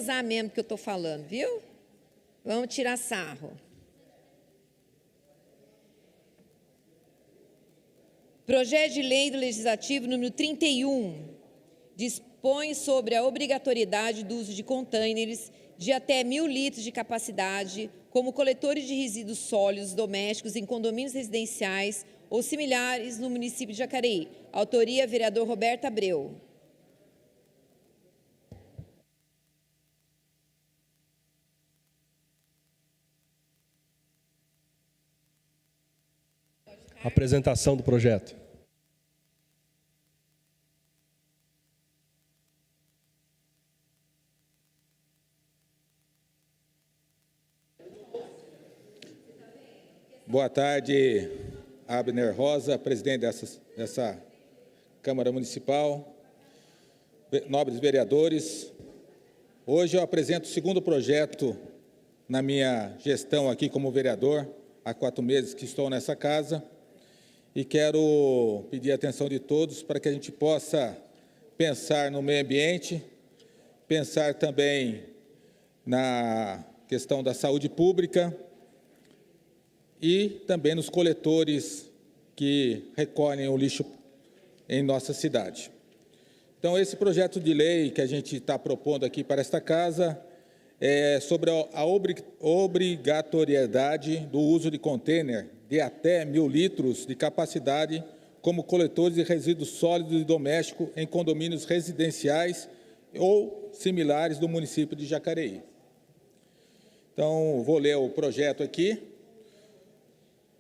gozar mesmo que eu estou falando, viu? Vamos tirar sarro. Projeto de Lei do Legislativo número 31 dispõe sobre a obrigatoriedade do uso de contêineres de até 1.000 litros de capacidade como coletores de resíduos sólidos domésticos em condomínios residenciais ou similares no município de Jacareí. Autoria, vereador Roberto Abreu. Apresentação do projeto. Boa tarde, Abner Rosa, presidente dessa Câmara Municipal, nobres vereadores. Hoje eu apresento o segundo projeto na minha gestão aqui como vereador, há 4 meses que estou nessa casa, e quero pedir a atenção de todos para que a gente possa pensar no meio ambiente, pensar também na questão da saúde pública e também nos coletores que recolhem o lixo em nossa cidade. Então, esse projeto de lei que a gente está propondo aqui para esta casa é sobre a obrigatoriedade do uso de contêiner de até 1.000 litros de capacidade como coletores de resíduos sólidos e domésticos em condomínios residenciais ou similares do município de Jacareí. Então, vou ler o projeto aqui.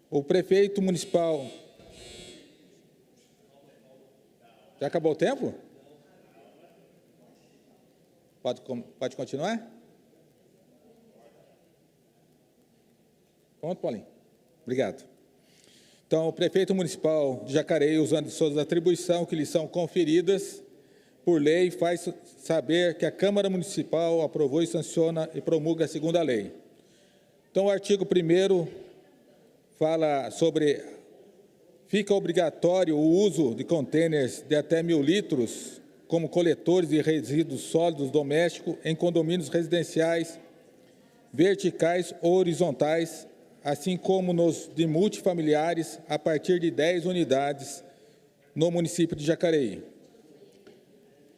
O prefeito municipal... Já acabou o tempo? Pode continuar? Pronto, Paulinho. Obrigado. Então, o prefeito municipal de Jacareí, usando de suas atribuições que lhe são conferidas por lei, faz saber que a Câmara Municipal aprovou e sanciona e promulga a segunda lei. Então, o artigo 1º fala sobre: fica obrigatório o uso de contêineres de até 1.000 litros como coletores de resíduos sólidos domésticos em condomínios residenciais, verticais ou horizontais, assim como nos de multifamiliares, a partir de 10 unidades no município de Jacareí.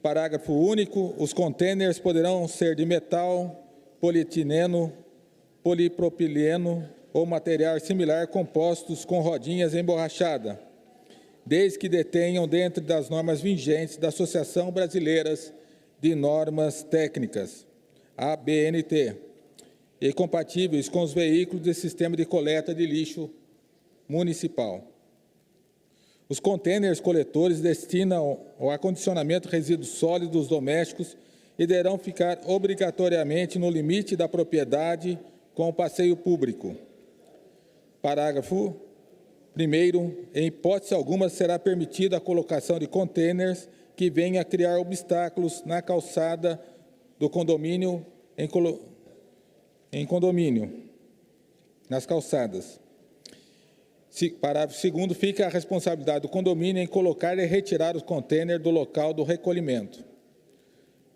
Parágrafo único. Os contêineres poderão ser de metal, polietileno, polipropileno ou material similar compostos com rodinhas emborrachadas, desde que detenham dentro das normas vigentes da Associação Brasileira de Normas Técnicas, ABNT, e compatíveis com os veículos do sistema de coleta de lixo municipal. Os contêineres coletores destinam ao acondicionamento de resíduos sólidos domésticos e deverão ficar obrigatoriamente no limite da propriedade com o passeio público. Parágrafo 1º. Em hipótese alguma, será permitida a colocação de contêineres que venham a criar obstáculos na calçada do condomínio nas calçadas. Parágrafo 2º. Fica a responsabilidade do condomínio em colocar e retirar os contêineres do local do recolhimento.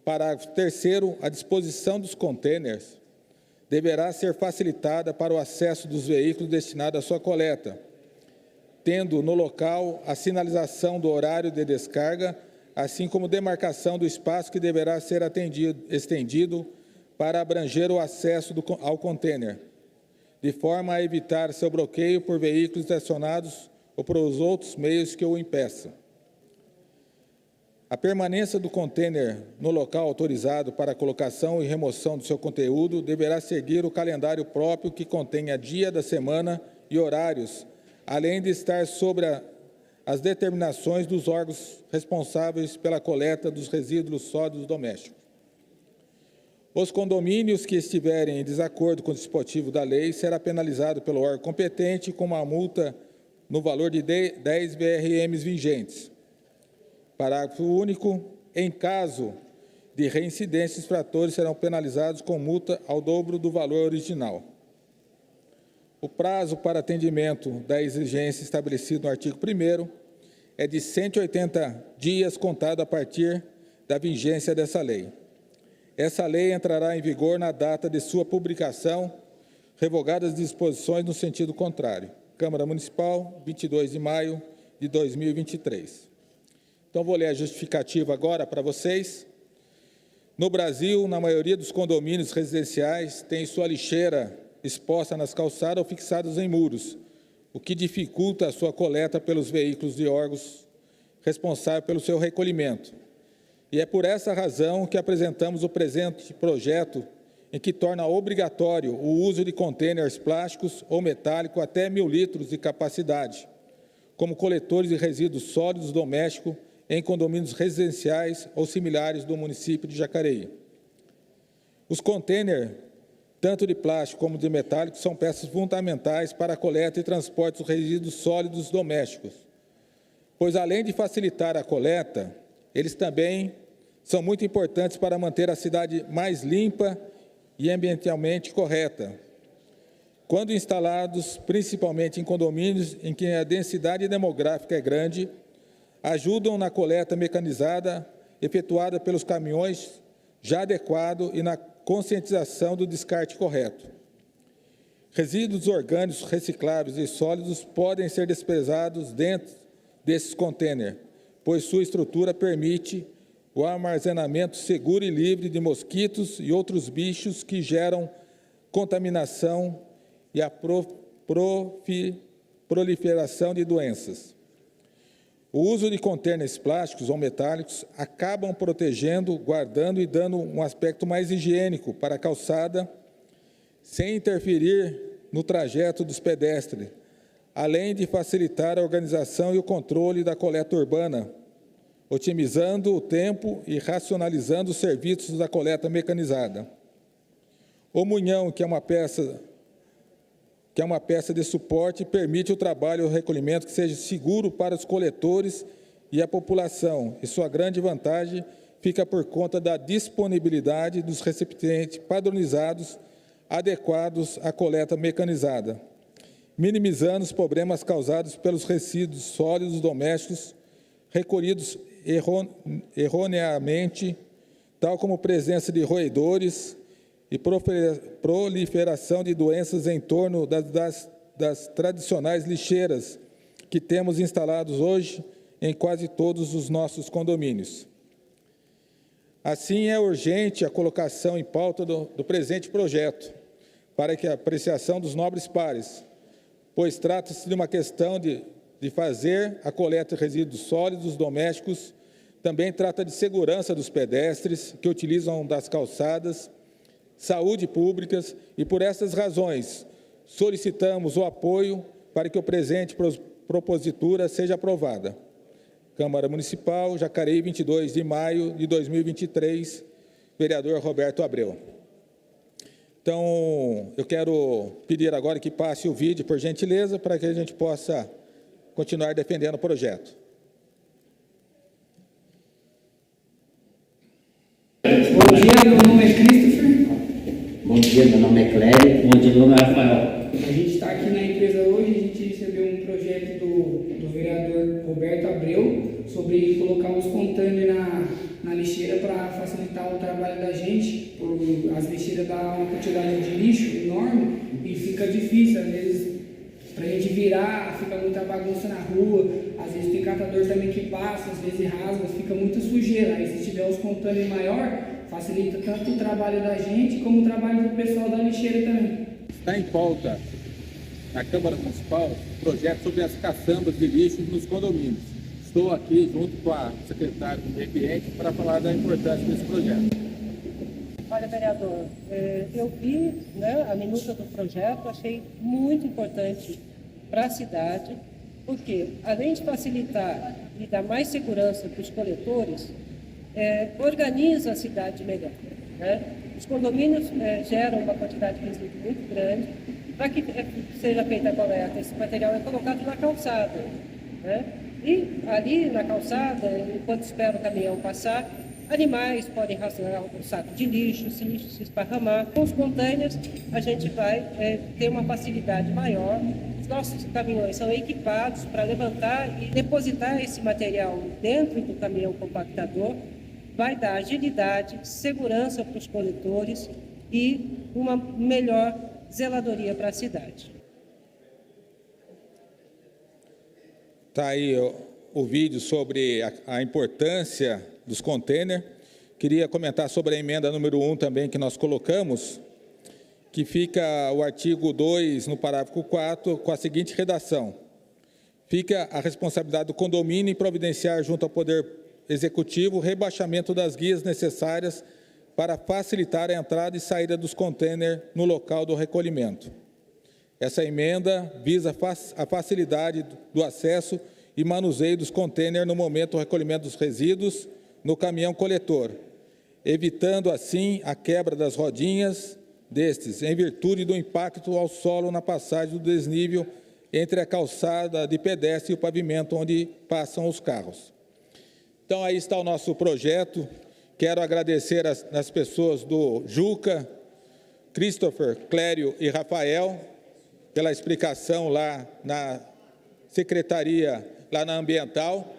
Parágrafo 3º. A disposição dos contêineres deverá ser facilitada para o acesso dos veículos destinados à sua coleta, tendo no local a sinalização do horário de descarga, assim como demarcação do espaço que deverá ser estendido para abranger o acesso ao contêiner, de forma a evitar seu bloqueio por veículos estacionados ou por outros meios que o impeçam. A permanência do contêiner no local autorizado para a colocação e remoção do seu conteúdo deverá seguir o calendário próprio que contenha dia da semana e horários, além de estar sobre as determinações dos órgãos responsáveis pela coleta dos resíduos sólidos domésticos. Os condomínios que estiverem em desacordo com o dispositivo da lei será penalizado pelo órgão competente com uma multa no valor de 10 VRMs vigentes. Parágrafo único. Em caso de reincidência, os infratores serão penalizados com multa ao dobro do valor original. O prazo para atendimento da exigência estabelecido no artigo 1º é de 180 dias contado a partir da vigência dessa lei. Essa lei entrará em vigor na data de sua publicação, revogadas as disposições no sentido contrário. Câmara Municipal, 22 de maio de 2023. Então, vou ler a justificativa agora para vocês. No Brasil, na maioria dos condomínios residenciais, tem sua lixeira exposta nas calçadas ou fixadas em muros, o que dificulta a sua coleta pelos veículos de órgãos responsáveis pelo seu recolhimento. E é por essa razão que apresentamos o presente projeto, em que torna obrigatório o uso de contêineres plásticos ou metálicos até 1.000 litros de capacidade, como coletores de resíduos sólidos domésticos em condomínios residenciais ou similares do município de Jacareí. Os contêineres, tanto de plástico como de metálico, são peças fundamentais para a coleta e transporte dos resíduos sólidos domésticos, pois, além de facilitar a coleta, eles também são muito importantes para manter a cidade mais limpa e ambientalmente correta, quando instalados principalmente em condomínios em que a densidade demográfica é grande, ajudam na coleta mecanizada efetuada pelos caminhões já adequado e na conscientização do descarte correto. Resíduos orgânicos recicláveis e sólidos podem ser despejados dentro desses contêineres, pois sua estrutura permite o armazenamento seguro e livre de mosquitos e outros bichos que geram contaminação e a proliferação de doenças. O uso de contêineres plásticos ou metálicos acabam protegendo, guardando e dando um aspecto mais higiênico para a calçada, sem interferir no trajeto dos pedestres, além de facilitar a organização e o controle da coleta urbana, otimizando o tempo e racionalizando os serviços da coleta mecanizada. O munhão, que é uma peça de suporte, permite o trabalho e o recolhimento que seja seguro para os coletores e a população, e sua grande vantagem fica por conta da disponibilidade dos recipientes padronizados adequados à coleta mecanizada, minimizando os problemas causados pelos resíduos sólidos domésticos recolhidos erroneamente, tal como presença de roedores e proliferação de doenças em torno das tradicionais lixeiras que temos instalados hoje em quase todos os nossos condomínios. Assim, é urgente a colocação em pauta do presente projeto, para que a apreciação dos nobres pares, pois trata-se de uma questão de fazer a coleta de resíduos sólidos domésticos, também trata de segurança dos pedestres que utilizam das calçadas, saúde públicas, e por essas razões solicitamos o apoio para que o presente propositura seja aprovada. Câmara Municipal, Jacareí, 22 de maio de 2023, vereador Roberto Abreu. Então, eu quero pedir agora que passe o vídeo, por gentileza, para que a gente possa continuar defendendo o projeto. Bom dia, meu nome é Christopher. Bom dia, meu nome é Clério. Bom dia, meu nome é Rafael. A gente está aqui na empresa hoje, a gente recebeu um projeto do vereador Roberto Abreu sobre colocar uns contêineres na lixeira para facilitar o trabalho da gente. As lixeiras dão uma quantidade de lixo enorme e fica difícil, às vezes, para a gente virar, fica muita bagunça na rua, às vezes tem catador também que passa, às vezes rasga, fica muita sujeira. Aí se tiver os contêineres maior, facilita tanto o trabalho da gente como o trabalho do pessoal da lixeira também. Está em pauta na Câmara Municipal projeto sobre as caçambas de lixo nos condomínios. Estou aqui junto com a secretária do Meio Ambiente para falar da importância desse projeto. Olha, vereador, eu vi, né, a minuta do projeto, achei muito importante para a cidade, porque, além de facilitar e dar mais segurança para os coletores, organiza a cidade melhor, né? Os condomínios geram uma quantidade de resíduo muito grande. Para que seja feita a coleta, esse material é colocado na calçada, né? E ali na calçada, enquanto espera o caminhão passar, animais podem rasgar um saco de lixo, se lixo se esparramar. Com os contêineres, a gente vai ter uma facilidade maior. Os nossos caminhões são equipados para levantar e depositar esse material dentro do caminhão compactador, vai dar agilidade, segurança para os coletores e uma melhor zeladoria para a cidade. Está aí o vídeo sobre a importância dos containers. Queria comentar sobre a emenda número 1 também que nós colocamos, que fica o artigo 2, no parágrafo 4, com a seguinte redação. Fica a responsabilidade do condomínio em providenciar junto ao Poder Executivo o rebaixamento das guias necessárias para facilitar a entrada e saída dos containers no local do recolhimento. Essa emenda visa a facilidade do acesso e manuseio dos containers no momento do recolhimento dos resíduos no caminhão coletor, evitando assim a quebra das rodinhas destes, em virtude do impacto ao solo na passagem do desnível entre a calçada de pedestre e o pavimento onde passam os carros. Então, aí está o nosso projeto. Quero agradecer as pessoas do Juca, Christopher, Clério e Rafael pela explicação lá na secretaria, lá na Ambiental.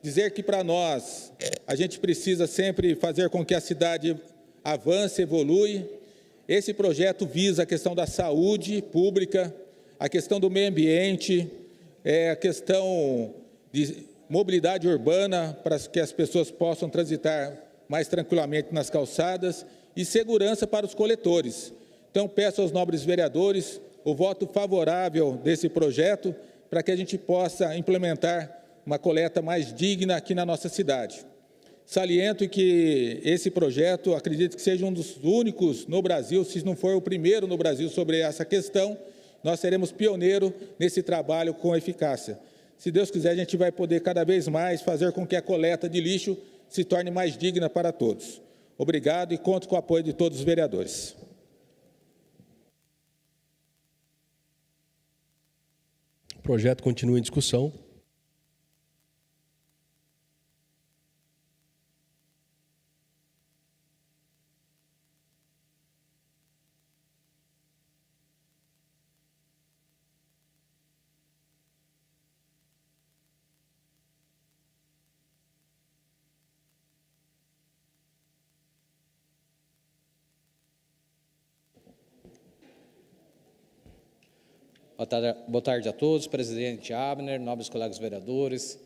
Dizer que, para nós, a gente precisa sempre fazer com que a cidade avance, evolui. Esse projeto visa a questão da saúde pública, a questão do meio ambiente, a questão de mobilidade urbana, para que as pessoas possam transitar mais tranquilamente nas calçadas, e segurança para os coletores. Então, peço aos nobres vereadores o voto favorável desse projeto, para que a gente possa implementar uma coleta mais digna aqui na nossa cidade. Saliento que esse projeto, acredito que seja um dos únicos no Brasil, se não for o primeiro no Brasil sobre essa questão, nós seremos pioneiros nesse trabalho com eficácia. Se Deus quiser, a gente vai poder cada vez mais fazer com que a coleta de lixo se torne mais digna para todos. Obrigado e conto com o apoio de todos os vereadores. O projeto continua em discussão. Boa tarde a todos, presidente Abner, nobres colegas vereadores,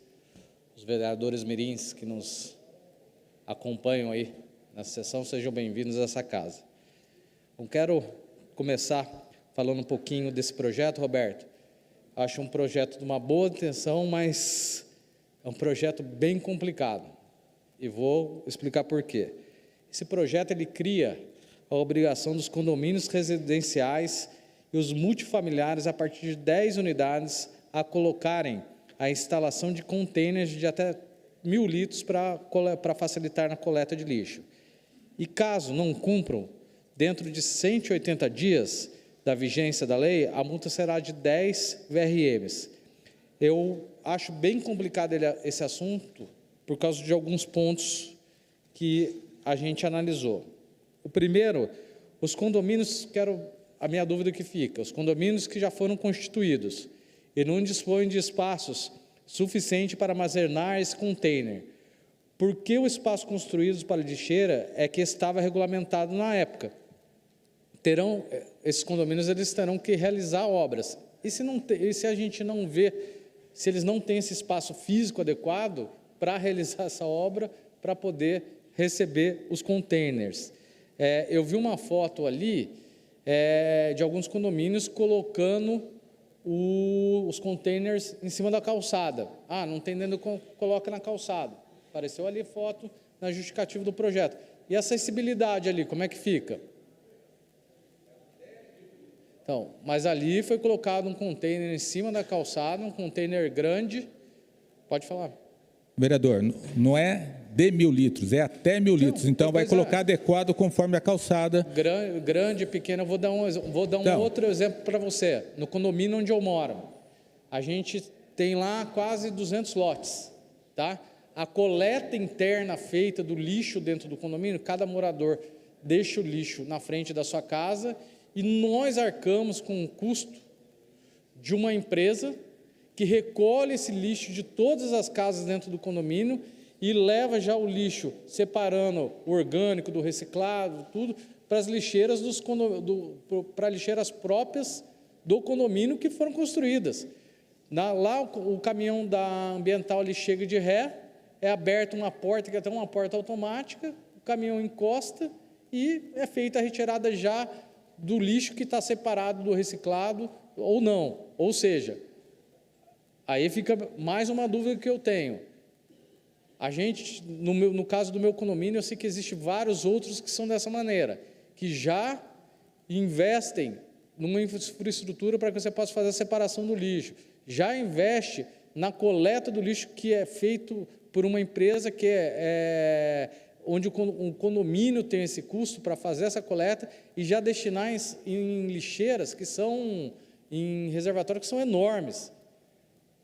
os vereadores mirins que nos acompanham aí nessa sessão, sejam bem-vindos a essa casa. Eu quero começar falando um pouquinho desse projeto, Roberto. Acho um projeto de uma boa intenção, mas é um projeto bem complicado. E vou explicar por quê. Esse projeto, ele cria a obrigação dos condomínios residenciais e os multifamiliares, a partir de 10 unidades, a colocarem a instalação de contêineres de até 1.000 litros para facilitar na coleta de lixo. E caso não cumpram, dentro de 180 dias da vigência da lei, a multa será de 10 VRMs. Eu acho bem complicado esse assunto por causa de alguns pontos que a gente analisou. O primeiro, os condomínios, a minha dúvida que fica, os condomínios que já foram constituídos e não dispõem de espaços suficientes para armazenar esse container. Por que o espaço construído para lixeira é que estava regulamentado na época? Esses condomínios eles terão que realizar obras. E se a gente não vê, se eles não têm esse espaço físico adequado para realizar essa obra, para poder receber os containers? Eu vi uma foto ali de alguns condomínios colocando os containers em cima da calçada. Não tem dentro, coloca na calçada. Apareceu ali foto na justificativa do projeto. E a acessibilidade ali, como é que fica? Então, mas ali foi colocado um container em cima da calçada, um container grande. Pode falar. Vereador, não é de 1.000 litros, é até 1.000 litros. Então, vai colocar adequado conforme a calçada. Grande, pequena. Eu vou dar um outro exemplo para você. No condomínio onde eu moro, a gente tem lá quase 200 lotes. Tá? A coleta interna feita do lixo dentro do condomínio, cada morador deixa o lixo na frente da sua casa e nós arcamos com o custo de uma empresa que recolhe esse lixo de todas as casas dentro do condomínio e leva já o lixo, separando o orgânico do reciclado, tudo, para as lixeiras para lixeiras próprias do condomínio que foram construídas. Lá o caminhão da ambiental ele chega de ré, é aberta uma porta, que é até uma porta automática, o caminhão encosta e é feita a retirada já do lixo que está separado do reciclado ou não. Ou seja, aí fica mais uma dúvida que eu tenho. A gente, no caso do meu condomínio, eu sei que existem vários outros que são dessa maneira, que já investem numa infraestrutura para que você possa fazer a separação do lixo, já investe na coleta do lixo que é feito por uma empresa que onde o condomínio tem esse custo para fazer essa coleta e já destinar em lixeiras que são, em reservatórios que são enormes.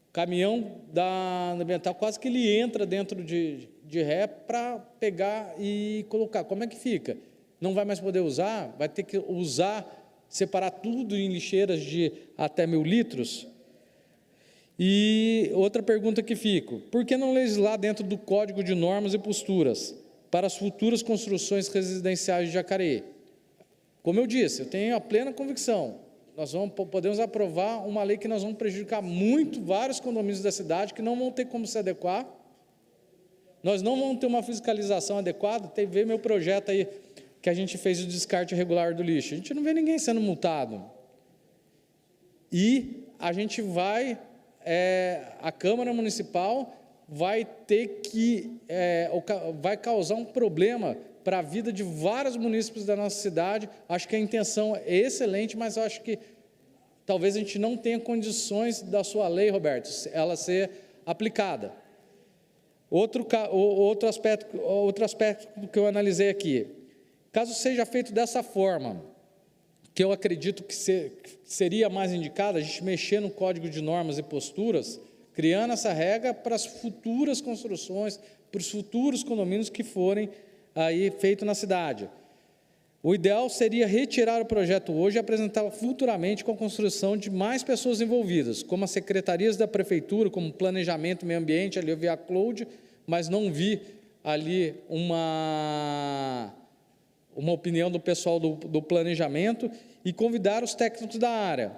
O caminhão da ambiental quase que ele entra dentro de ré para pegar e colocar. Como é que fica? Não vai mais poder usar? Vai ter que usar, separar tudo em lixeiras de até 1.000 litros? E outra pergunta que fica: por que não legislar dentro do Código de Normas e Posturas para as futuras construções residenciais de Jacareí? Como eu disse, eu tenho a plena convicção, nós podemos aprovar uma lei que nós vamos prejudicar muito vários condomínios da cidade que não vão ter como se adequar, nós não vamos ter uma fiscalização adequada. Teve meu projeto aí, que a gente fez o descarte irregular do lixo, a gente não vê ninguém sendo multado, e a gente vai, a Câmara Municipal vai ter que, vai causar um problema para a vida de vários munícipes da nossa cidade. Acho que a intenção é excelente, mas eu acho que talvez a gente não tenha condições da sua lei, Roberto, ela ser aplicada. Outro aspecto que eu analisei aqui: caso seja feito dessa forma, que eu acredito que seria mais indicado, a gente mexer no Código de Normas e Posturas, criando essa regra para as futuras construções, para os futuros condomínios que forem aí feito na cidade. O ideal seria retirar o projeto hoje e apresentá-lo futuramente com a construção de mais pessoas envolvidas, como as secretarias da prefeitura, como planejamento, meio ambiente. Ali eu vi a Cláudia, mas não vi ali uma opinião do pessoal do planejamento, e convidar os técnicos da área,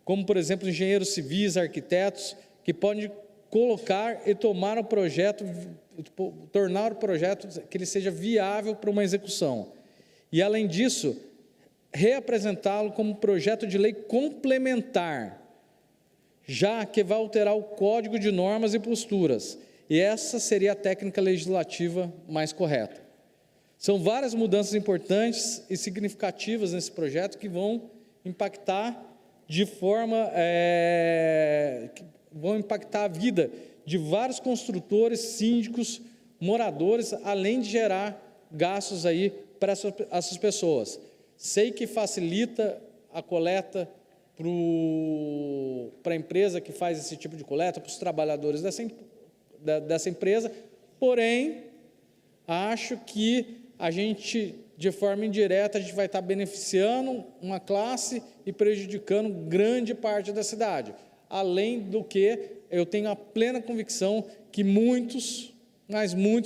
como, por exemplo, engenheiros civis, arquitetos, que podem colocar e tornar o projeto que ele seja viável para uma execução. E, além disso, reapresentá-lo como projeto de lei complementar, já que vai alterar o Código de Normas e Posturas, e essa seria a técnica legislativa mais correta. São várias mudanças importantes e significativas nesse projeto que vão impactar de forma, vão impactar a vida de vários construtores, síndicos, moradores, além de gerar gastos aí para essas pessoas. Sei que facilita a coleta para a empresa que faz esse tipo de coleta, para os trabalhadores dessa empresa, porém, acho que a gente, de forma indireta, a gente vai estar beneficiando uma classe e prejudicando grande parte da cidade. Além do que, eu tenho a plena convicção que muitos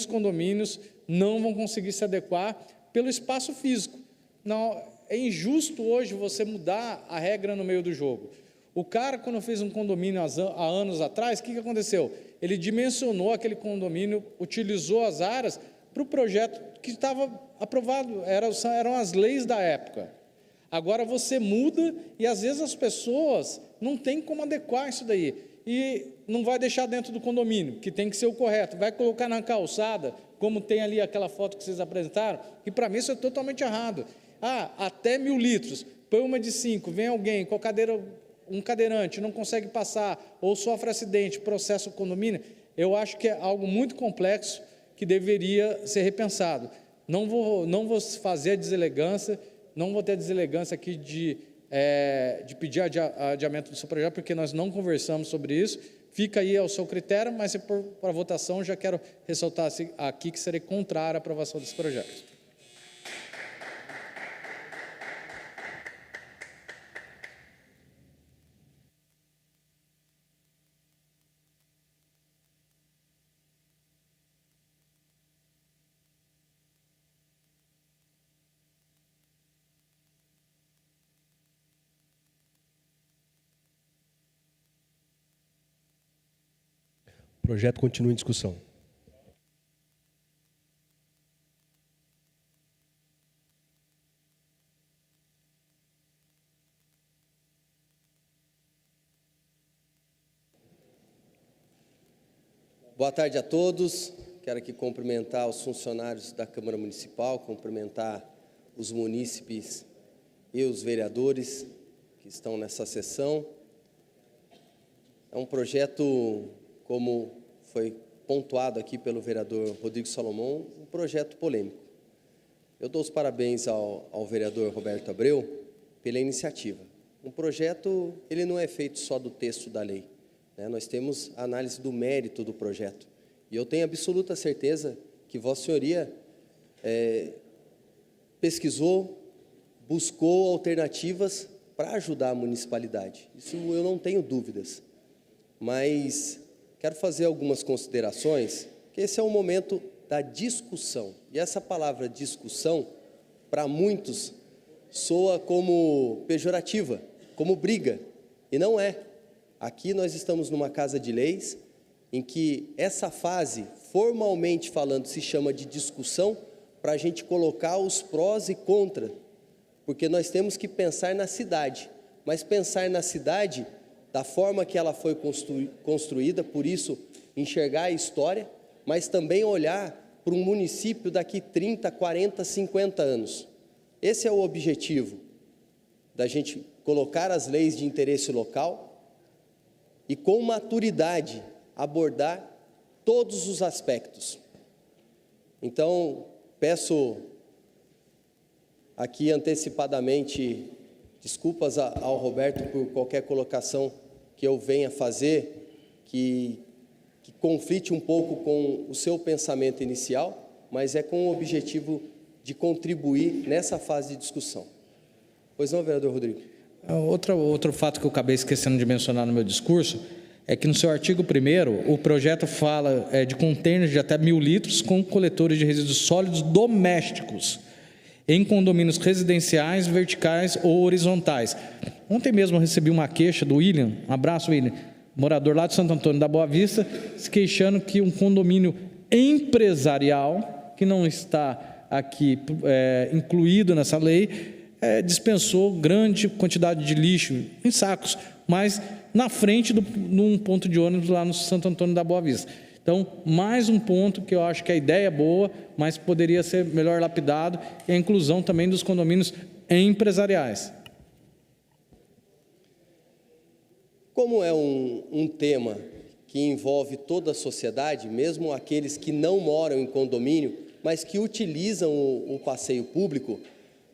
condomínios não vão conseguir se adequar pelo espaço físico. Não, é injusto hoje você mudar a regra no meio do jogo. O cara, quando fez um condomínio há anos atrás, o que aconteceu? Ele dimensionou aquele condomínio, utilizou as áreas para o projeto que estava aprovado, eram as leis da época. Agora você muda e, às vezes, as pessoas não têm como adequar isso daí. E não vai deixar dentro do condomínio, que tem que ser o correto. Vai colocar na calçada, como tem ali aquela foto que vocês apresentaram, e para mim isso é totalmente errado. Até 1.000 litros, põe uma de 5, vem alguém com um cadeirante, não consegue passar, ou sofre acidente, processa o condomínio. Eu acho que é algo muito complexo, que deveria ser repensado. Não vou fazer a deselegância, não vou ter a deselegância aqui de pedir adiamento do seu projeto, porque nós não conversamos sobre isso. Fica aí ao seu critério, mas para votação já quero ressaltar aqui que serei contrário à aprovação desse projeto. projeto continua em discussão. Boa tarde a todos. Quero aqui cumprimentar os funcionários da Câmara Municipal, cumprimentar os munícipes e os vereadores que estão nessa sessão. É um projeto, como foi pontuado aqui pelo vereador Rodrigo Salomão, um projeto polêmico. Eu dou os parabéns ao vereador Roberto Abreu pela iniciativa. Um projeto, ele não é feito só do texto da lei. Nós temos a análise do mérito do projeto. E eu tenho absoluta certeza que Vossa Senhoria pesquisou, buscou alternativas para ajudar a municipalidade. Isso eu não tenho dúvidas. Mas quero fazer algumas considerações, que esse é o momento da discussão. E essa palavra discussão, para muitos, soa como pejorativa, como briga. E não é. Aqui nós estamos numa casa de leis em que essa fase, formalmente falando, se chama de discussão para a gente colocar os prós e contras, porque nós temos que pensar na cidade, mas pensar na cidade da forma que ela foi construída, por isso enxergar a história, mas também olhar para um município daqui 30, 40, 50 anos. Esse é o objetivo da gente colocar as leis de interesse local e com maturidade abordar todos os aspectos. Então, peço aqui antecipadamente desculpas ao Roberto por qualquer colocação que eu venha fazer, que conflite um pouco com o seu pensamento inicial, mas é com o objetivo de contribuir nessa fase de discussão. Pois não, vereador Rodrigo? Outro fato que eu acabei esquecendo de mencionar no meu discurso é que no seu artigo 1º, o projeto fala de contêineres de até 1.000 litros com coletores de resíduos sólidos domésticos em condomínios residenciais, verticais ou horizontais. Ontem mesmo eu recebi uma queixa do William, um abraço, William, morador lá de Santo Antônio da Boa Vista, se queixando que um condomínio empresarial, que não está aqui incluído nessa lei, dispensou grande quantidade de lixo em sacos, mas na frente num ponto de ônibus lá no Santo Antônio da Boa Vista. Então, mais um ponto que eu acho que a ideia é boa, mas poderia ser melhor lapidado, é a inclusão também dos condomínios empresariais. Como é um tema que envolve toda a sociedade, mesmo aqueles que não moram em condomínio, mas que utilizam o passeio público,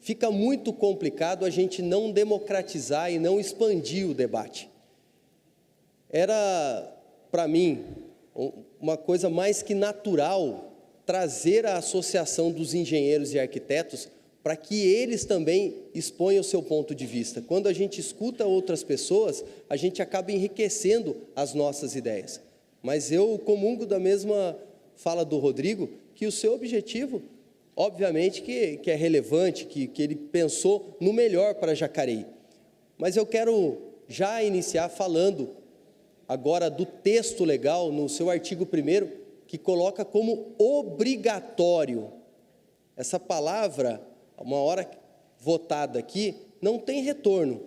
fica muito complicado a gente não democratizar e não expandir o debate. Era, para mim, uma coisa mais que natural trazer a Associação dos Engenheiros e Arquitetos para que eles também exponham o seu ponto de vista. Quando a gente escuta outras pessoas, a gente acaba enriquecendo as nossas ideias. Mas eu comungo da mesma fala do Rodrigo, que o seu objetivo, obviamente, que é relevante, que ele pensou no melhor para Jacareí. Mas eu quero já iniciar falando agora do texto legal, no seu artigo 1º, que coloca como obrigatório. Essa palavra, uma hora votada aqui, não tem retorno.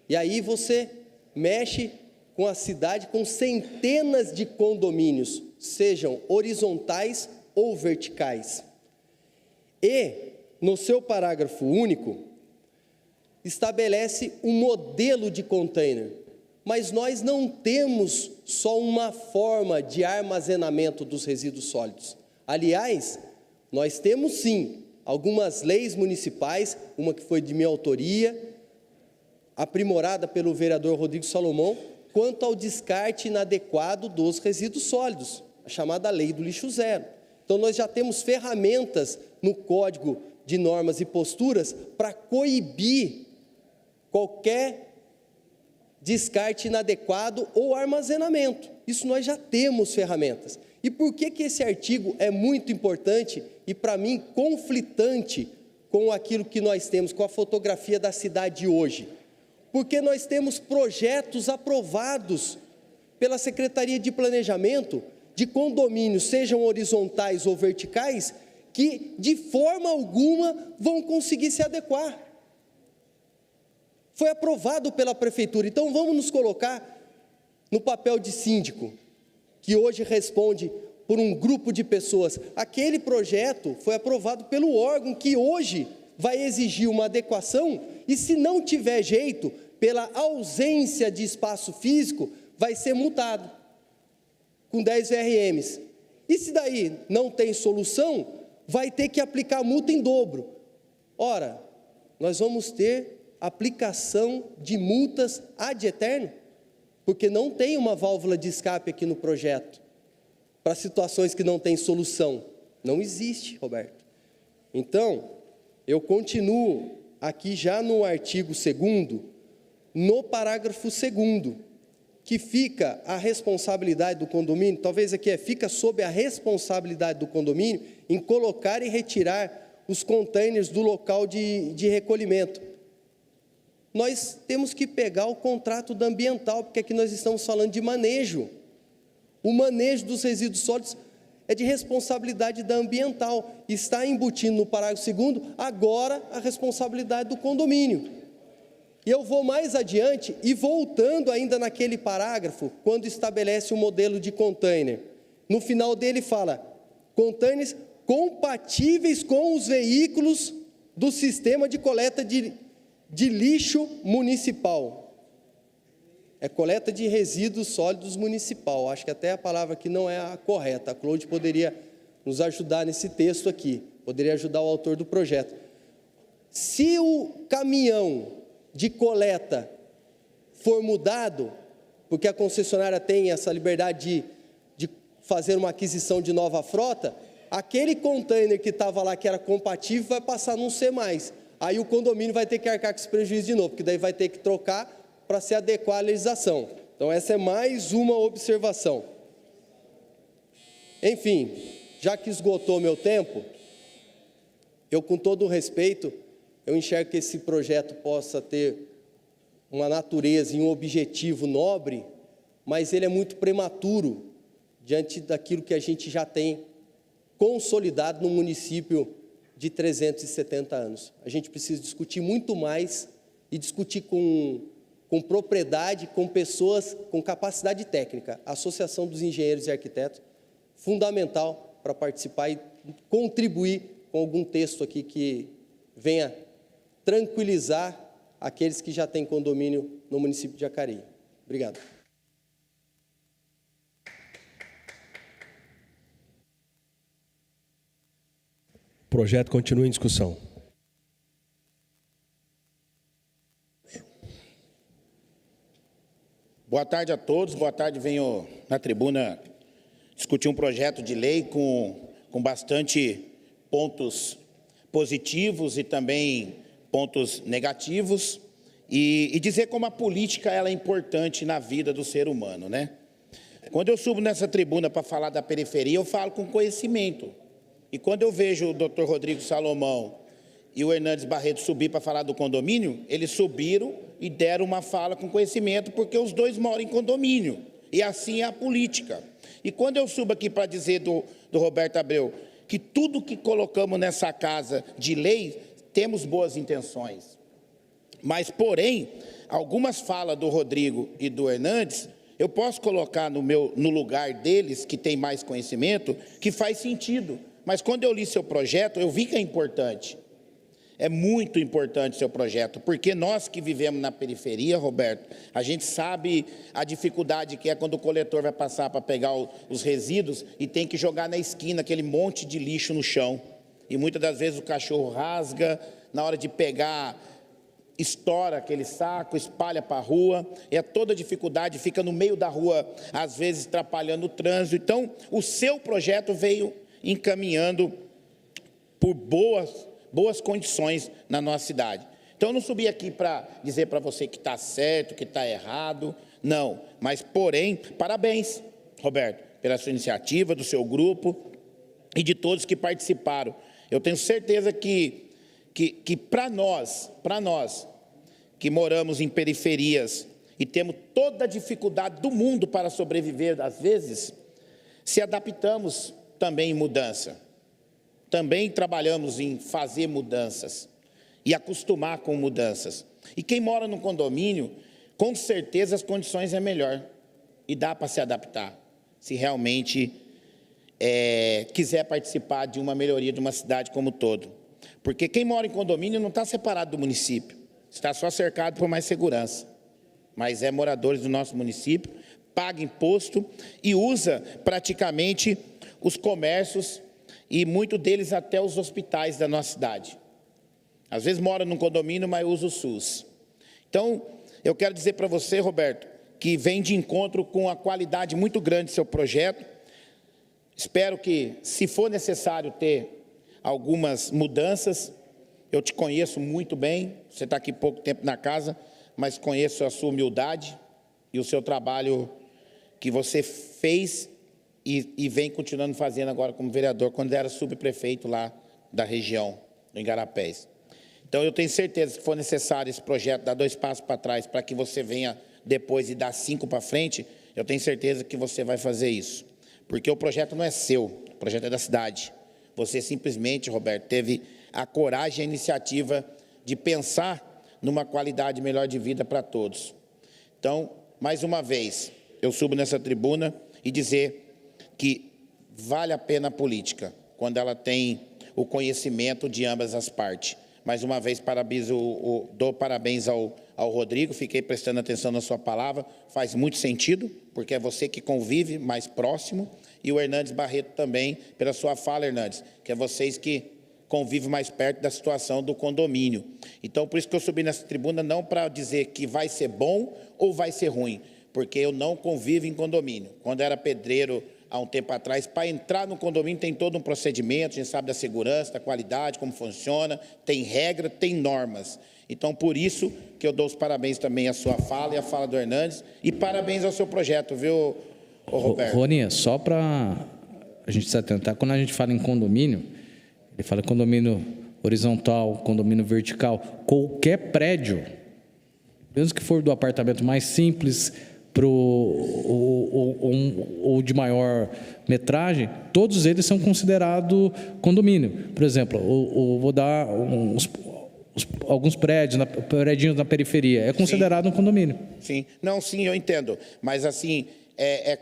E aí você mexe com a cidade com centenas de condomínios, sejam horizontais ou verticais. E, no seu parágrafo único, estabelece um modelo de container. Mas nós não temos só uma forma de armazenamento dos resíduos sólidos. Aliás, nós temos sim algumas leis municipais, uma que foi de minha autoria, aprimorada pelo vereador Rodrigo Salomão, quanto ao descarte inadequado dos resíduos sólidos, a chamada lei do lixo zero. Então nós já temos ferramentas no Código de Normas e Posturas para coibir qualquer descarte inadequado ou armazenamento. Isso nós já temos ferramentas. E por que esse artigo é muito importante e, para mim, conflitante com aquilo que nós temos, com a fotografia da cidade hoje? Porque nós temos projetos aprovados pela Secretaria de Planejamento de condomínios, sejam horizontais ou verticais, que de forma alguma vão conseguir se adequar. Foi aprovado pela prefeitura, então vamos nos colocar no papel de síndico, que hoje responde por um grupo de pessoas. Aquele projeto foi aprovado pelo órgão que hoje vai exigir uma adequação e, se não tiver jeito, pela ausência de espaço físico, vai ser multado com 10 VRMs. E se daí não tem solução, vai ter que aplicar multa em dobro. Ora, nós vamos ter aplicação de multas ad eterno, porque não tem uma válvula de escape aqui no projeto para situações que não tem solução. Não existe, Roberto. Então, eu continuo aqui já no artigo 2º, no parágrafo 2º, que fica a responsabilidade do condomínio, talvez aqui fica sob a responsabilidade do condomínio em colocar e retirar os containers do local de recolhimento. Nós temos que pegar o contrato da ambiental, porque aqui nós estamos falando de manejo. O manejo dos resíduos sólidos é de responsabilidade da ambiental. Está embutindo no parágrafo 2º, agora, a responsabilidade do condomínio. E eu vou mais adiante e voltando ainda naquele parágrafo, quando estabelece o modelo de container. No final dele fala, containers compatíveis com os veículos do sistema de coleta de lixo municipal. É coleta de resíduos sólidos municipal. Acho que até a palavra aqui não é a correta. A Cláudia poderia nos ajudar nesse texto aqui, poderia ajudar o autor do projeto. Se o caminhão de coleta for mudado, porque a concessionária tem essa liberdade de fazer uma aquisição de nova frota, aquele container que estava lá, que era compatível, vai passar a não ser mais. Aí o condomínio vai ter que arcar com esse prejuízo de novo, porque daí vai ter que trocar para se adequar à legislação. Então, essa é mais uma observação. Enfim, já que esgotou meu tempo, eu, com todo o respeito, eu enxergo que esse projeto possa ter uma natureza e um objetivo nobre, mas ele é muito prematuro diante daquilo que a gente já tem consolidado no município de 370 anos. A gente precisa discutir muito mais e discutir com propriedade, com pessoas com capacidade técnica. A Associação dos Engenheiros e Arquitetos, fundamental para participar e contribuir com algum texto aqui que venha tranquilizar aqueles que já têm condomínio no município de Jacareí. Obrigado. O projeto continua em discussão. Boa tarde a todos. Boa tarde. Venho na tribuna discutir um projeto de lei com bastante pontos positivos e também pontos negativos e dizer como a política ela é importante na vida do ser humano, né? Quando eu subo nessa tribuna para falar da periferia, eu falo com conhecimento. E quando eu vejo o Dr. Rodrigo Salomão e o Hernandes Barreto subir para falar do condomínio, eles subiram e deram uma fala com conhecimento, porque os dois moram em condomínio. E assim é a política. E quando eu subo aqui para dizer do Roberto Abreu que tudo que colocamos nessa casa de lei, temos boas intenções. Mas, porém, algumas falas do Rodrigo e do Hernandes, eu posso colocar no lugar deles, que tem mais conhecimento, que faz sentido. Mas quando eu li seu projeto, eu vi que é importante. É muito importante seu projeto, porque nós que vivemos na periferia, Roberto, a gente sabe a dificuldade que é quando o coletor vai passar para pegar os resíduos e tem que jogar na esquina aquele monte de lixo no chão. E muitas das vezes o cachorro rasga, na hora de pegar, estoura aquele saco, espalha para a rua, é toda dificuldade, fica no meio da rua, às vezes atrapalhando o trânsito. Então, o seu projeto veio encaminhando por boas condições na nossa cidade. Então, eu não subi aqui para dizer para você que está certo, que está errado, não. Mas, porém, parabéns, Roberto, pela sua iniciativa, do seu grupo e de todos que participaram. Eu tenho certeza que para nós que moramos em periferias e temos toda a dificuldade do mundo para sobreviver, às vezes, se adaptamos também em mudança. Também trabalhamos em fazer mudanças e acostumar com mudanças. E quem mora no condomínio, com certeza as condições é melhor e dá para se adaptar, se realmente quiser participar de uma melhoria de uma cidade como um todo. Porque quem mora em condomínio não está separado do município, está só cercado por mais segurança, mas é moradores do nosso município, paga imposto e usa praticamente os comércios e muitos deles até os hospitais da nossa cidade. Às vezes mora num condomínio, mas usa o SUS. Então, eu quero dizer para você, Roberto, que vem de encontro com a qualidade muito grande do seu projeto. Espero que, se for necessário ter algumas mudanças, eu te conheço muito bem, você está aqui pouco tempo na casa, mas conheço a sua humildade e o seu trabalho que você fez e vem continuando fazendo agora como vereador, quando era subprefeito lá da região, em Igarapés. Então, eu tenho certeza que, se for necessário esse projeto dar 2 passos para trás, para que você venha depois e dar 5 para frente, eu tenho certeza que você vai fazer isso. Porque o projeto não é seu, o projeto é da cidade. Você simplesmente, Roberto, teve a coragem e a iniciativa de pensar numa qualidade melhor de vida para todos. Então, mais uma vez, eu subo nessa tribuna e dizer que vale a pena a política, quando ela tem o conhecimento de ambas as partes. Mais uma vez, dou parabéns ao Rodrigo, fiquei prestando atenção na sua palavra, faz muito sentido, porque é você que convive mais próximo, e o Hernandes Barreto também, pela sua fala, Hernandes, que é vocês que convivem mais perto da situação do condomínio. Então, por isso que eu subi nessa tribuna, não para dizer que vai ser bom ou vai ser ruim, porque eu não convivo em condomínio. Quando era pedreiro, há um tempo atrás, para entrar no condomínio tem todo um procedimento, a gente sabe da segurança, da qualidade, como funciona, tem regra, tem normas. Então, por isso que eu dou os parabéns também à sua fala e à fala do Hernandes, e parabéns ao seu projeto, viu, Roberto? Rony, só para a gente se atentar, quando a gente fala em condomínio, ele fala condomínio horizontal, condomínio vertical, qualquer prédio, mesmo que for do apartamento mais simples, ou de maior metragem, todos eles são considerados condomínio. Por exemplo, vou dar alguns prédios na periferia, é considerado um condomínio. Sim, não, sim, eu entendo, mas assim,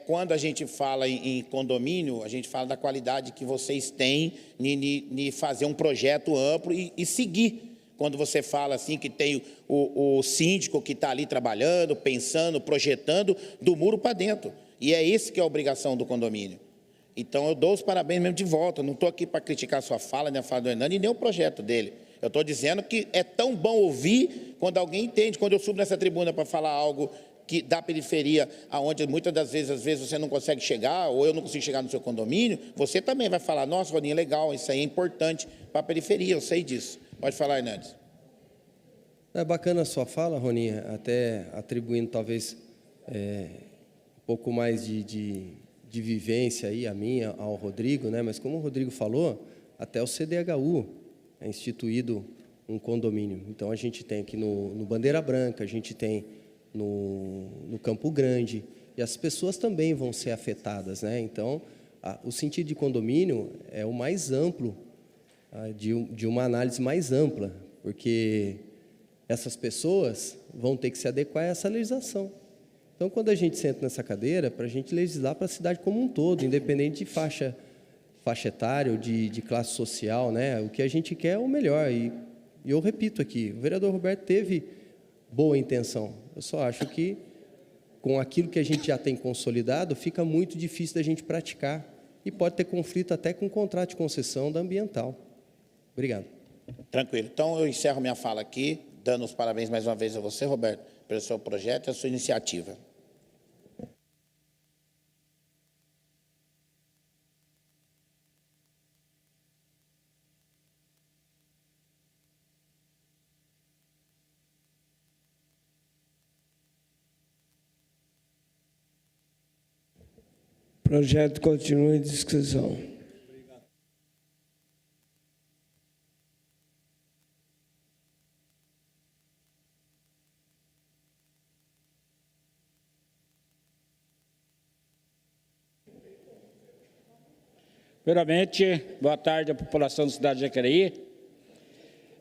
quando a gente fala em condomínio, a gente fala da qualidade que vocês têm em fazer um projeto amplo e seguir. Quando você fala assim que tem o síndico que está ali trabalhando, pensando, projetando, do muro para dentro. E é isso que é a obrigação do condomínio. Então, eu dou os parabéns mesmo de volta. Não estou aqui para criticar a sua fala, nem a fala do Hernando, e nem o projeto dele. Eu estou dizendo que é tão bom ouvir quando alguém entende. Quando eu subo nessa tribuna para falar algo que da periferia, aonde muitas das vezes, às vezes, você não consegue chegar, ou eu não consigo chegar no seu condomínio, você também vai falar, nossa, Roninha, legal, isso aí é importante para a periferia, eu sei disso. Pode falar, Hernandes. É bacana a sua fala, Roninha, até atribuindo talvez um pouco mais de vivência aí, a minha, ao Rodrigo, né? Mas como o Rodrigo falou, até o CDHU é instituído um condomínio. Então, a gente tem aqui no Bandeira Branca, a gente tem no Campo Grande, e as pessoas também vão ser afetadas, né? Então, o sentido de condomínio é o mais amplo, de uma análise mais ampla, porque essas pessoas vão ter que se adequar a essa legislação. Então, quando a gente senta nessa cadeira, para a gente legislar para a cidade como um todo, independente de faixa etária ou de classe social, né? O que a gente quer é o melhor. E eu repito aqui, o vereador Roberto teve boa intenção. Eu só acho que, com aquilo que a gente já tem consolidado, fica muito difícil da gente praticar. E pode ter conflito até com o contrato de concessão da ambiental. Obrigado. Tranquilo. Então, eu encerro minha fala aqui, dando os parabéns mais uma vez a você, Roberto, pelo seu projeto e a sua iniciativa. O projeto continua em discussão. Primeiramente, boa tarde à população da cidade de Jacareí.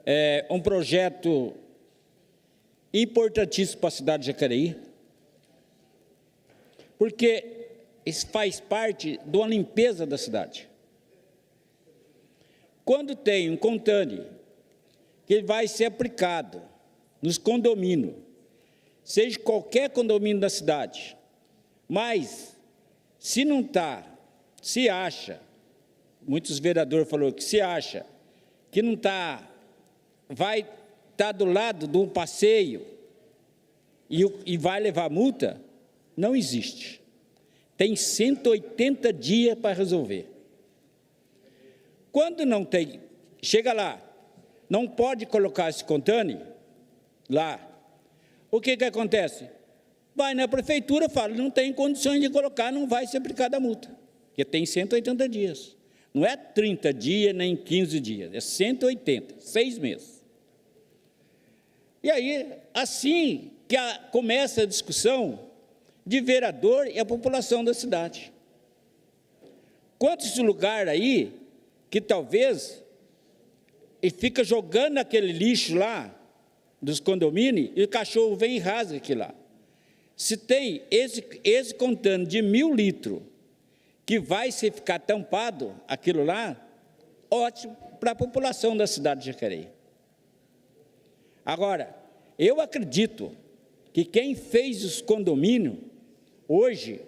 É um projeto importantíssimo para a cidade de Jacareí, porque isso faz parte de uma limpeza da cidade. Quando tem um contane que vai ser aplicado nos condomínios, seja qualquer condomínio da cidade, mas se não está, se acha, muitos vereadores falaram que se acha que não está, vai estar do lado de um passeio e vai levar multa, não existe. Tem 180 dias para resolver. Quando não tem, chega lá, não pode colocar esse contane lá, o que acontece? Vai na prefeitura, fala, não tem condições de colocar, não vai ser aplicada a multa, porque tem 180 dias. Não é 30 dias, nem 15 dias, é 180, 6 meses. E aí, assim que começa a discussão de vereador e a população da cidade. Quantos lugares aí que talvez e fica jogando aquele lixo lá dos condomínios e o cachorro vem e rasga aquilo lá. Se tem esse contando de 1.000 litros que vai se ficar tampado aquilo lá, ótimo para a população da cidade de Jacareí. Agora, eu acredito que quem fez os condomínios hoje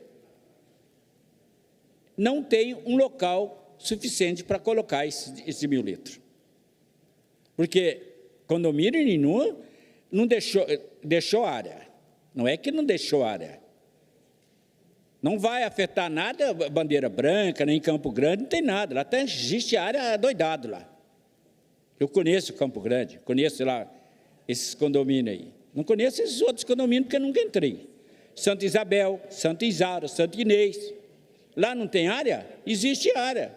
não tem um local suficiente para colocar esse 1.000 litros. Porque condomínio nenhum não deixou área. Não é que não deixou área. Não vai afetar nada Bandeira Branca, nem Campo Grande, não tem nada. Lá até existe área doidado lá. Eu conheço Campo Grande, conheço lá esses condomínios aí. Não conheço esses outros condomínios porque eu nunca entrei. Santa Isabel, Santa Isara, Santa Inês. Lá não tem área? Existe área.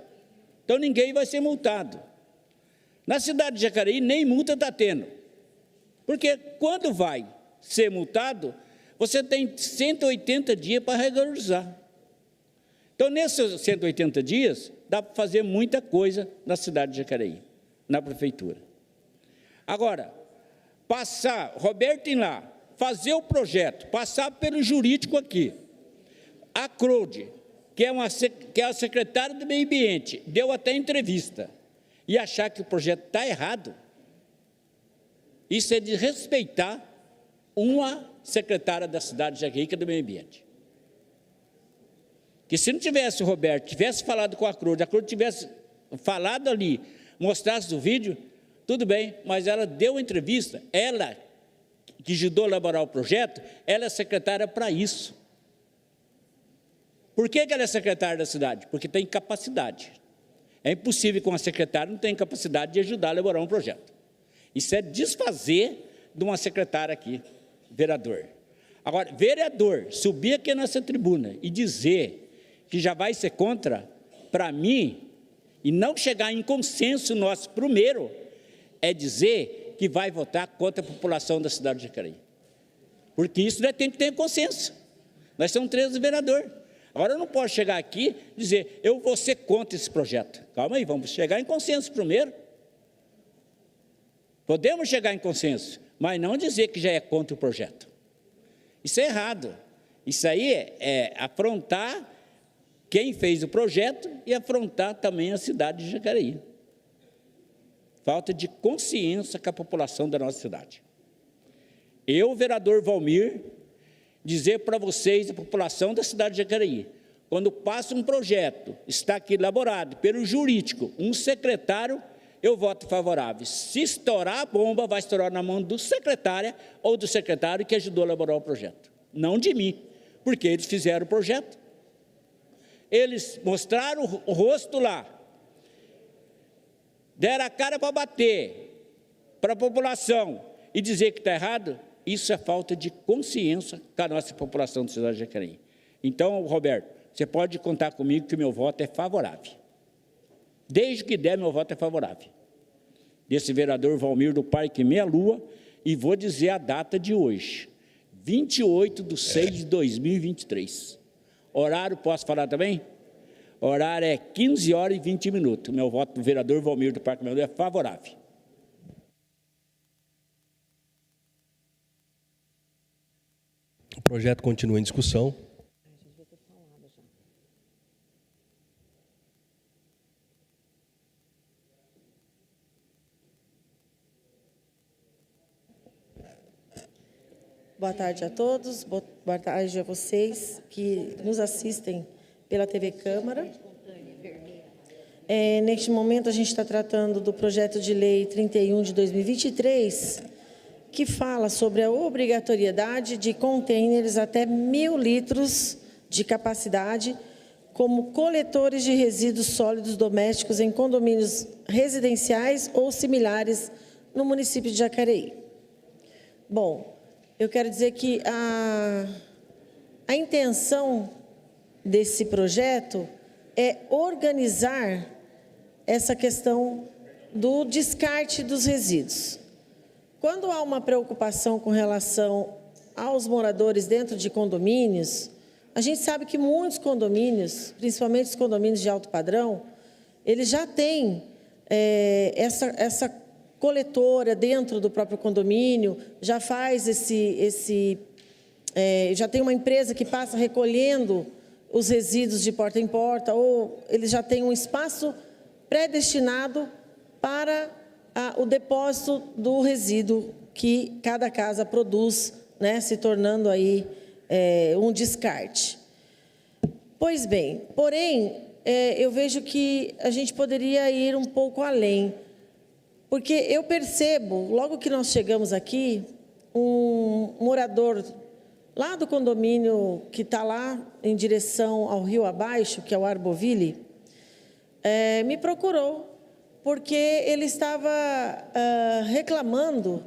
Então ninguém vai ser multado. Na cidade de Jacareí nem multa está tendo. Porque quando vai ser multado, você tem 180 dias para regularizar. Então, nesses 180 dias, dá para fazer muita coisa na cidade de Jacareí, na prefeitura. Agora, Roberto tem lá, fazer o projeto, passar pelo jurídico aqui. A Crode, que é a secretária do Meio Ambiente, deu até entrevista, e achar que o projeto está errado, isso é de respeitar uma secretária da cidade de Jacareí, do Meio Ambiente. Que se não tivesse o Roberto, tivesse falado com a Crode tivesse falado ali, mostrasse o vídeo, tudo bem, mas ela deu entrevista, ela que ajudou a elaborar o projeto, ela é secretária para isso. Por que ela é secretária da cidade? Porque tem capacidade. É impossível que uma secretária não tenha capacidade de ajudar a elaborar um projeto. Isso é desfazer de uma secretária aqui, vereador. Agora, vereador, subir aqui nessa tribuna e dizer que já vai ser contra, para mim, e não chegar em consenso nosso primeiro, é dizer que vai votar contra a população da cidade de Jacareí. Porque isso tem que ter consenso. Nós somos 13 vereadores. Agora eu não posso chegar aqui e dizer, eu vou ser contra esse projeto. Calma aí, vamos chegar em consenso primeiro. Podemos chegar em consenso, mas não dizer que já é contra o projeto. Isso é errado. Isso aí é afrontar quem fez o projeto e afrontar também a cidade de Jacareí. Falta de consciência com a população da nossa cidade. Eu, vereador Valmir, dizer para vocês, a população da cidade de Jacareí, quando passa um projeto, está aqui elaborado pelo jurídico, um secretário, eu voto favorável. Se estourar a bomba, vai estourar na mão do secretária ou do secretário que ajudou a elaborar o projeto. Não de mim, porque eles fizeram o projeto. Eles mostraram o rosto lá, deram a cara para bater para a população e dizer que está errado. Isso é falta de consciência com a nossa população da cidade de Jacareí. Então, Roberto, você pode contar comigo que meu voto é favorável. Desde que der, meu voto é favorável. Desse vereador Valmir do Parque Meia Lua, e vou dizer a data de hoje, 28/6/2023. Horário, posso falar também? Horário é 15 horas e 20 minutos. Meu voto do vereador Valmir do Parque Melo é favorável. O projeto continua em discussão. Boa tarde a todos, boa tarde a vocês que nos assistem pela TV Câmara. Neste momento, a gente está tratando do projeto de lei 31 de 2023, que fala sobre a obrigatoriedade de contêineres até 1.000 litros de capacidade como coletores de resíduos sólidos domésticos em condomínios residenciais ou similares no município de Jacareí. Bom, eu quero dizer que a intenção desse projeto é organizar essa questão do descarte dos resíduos. Quando há uma preocupação com relação aos moradores dentro de condomínios, a gente sabe que muitos condomínios, principalmente os condomínios de alto padrão, eles já têm essa coletora dentro do próprio condomínio, já faz já tem uma empresa que passa recolhendo os resíduos de porta em porta, ou eles já têm um espaço predestinado para o depósito do resíduo que cada casa produz, né, se tornando aí um descarte. Pois bem, porém, eu vejo que a gente poderia ir um pouco além, porque eu percebo, logo que nós chegamos aqui, um morador lá do condomínio que está lá em direção ao rio abaixo, que é o Arboville, me procurou, porque ele estava reclamando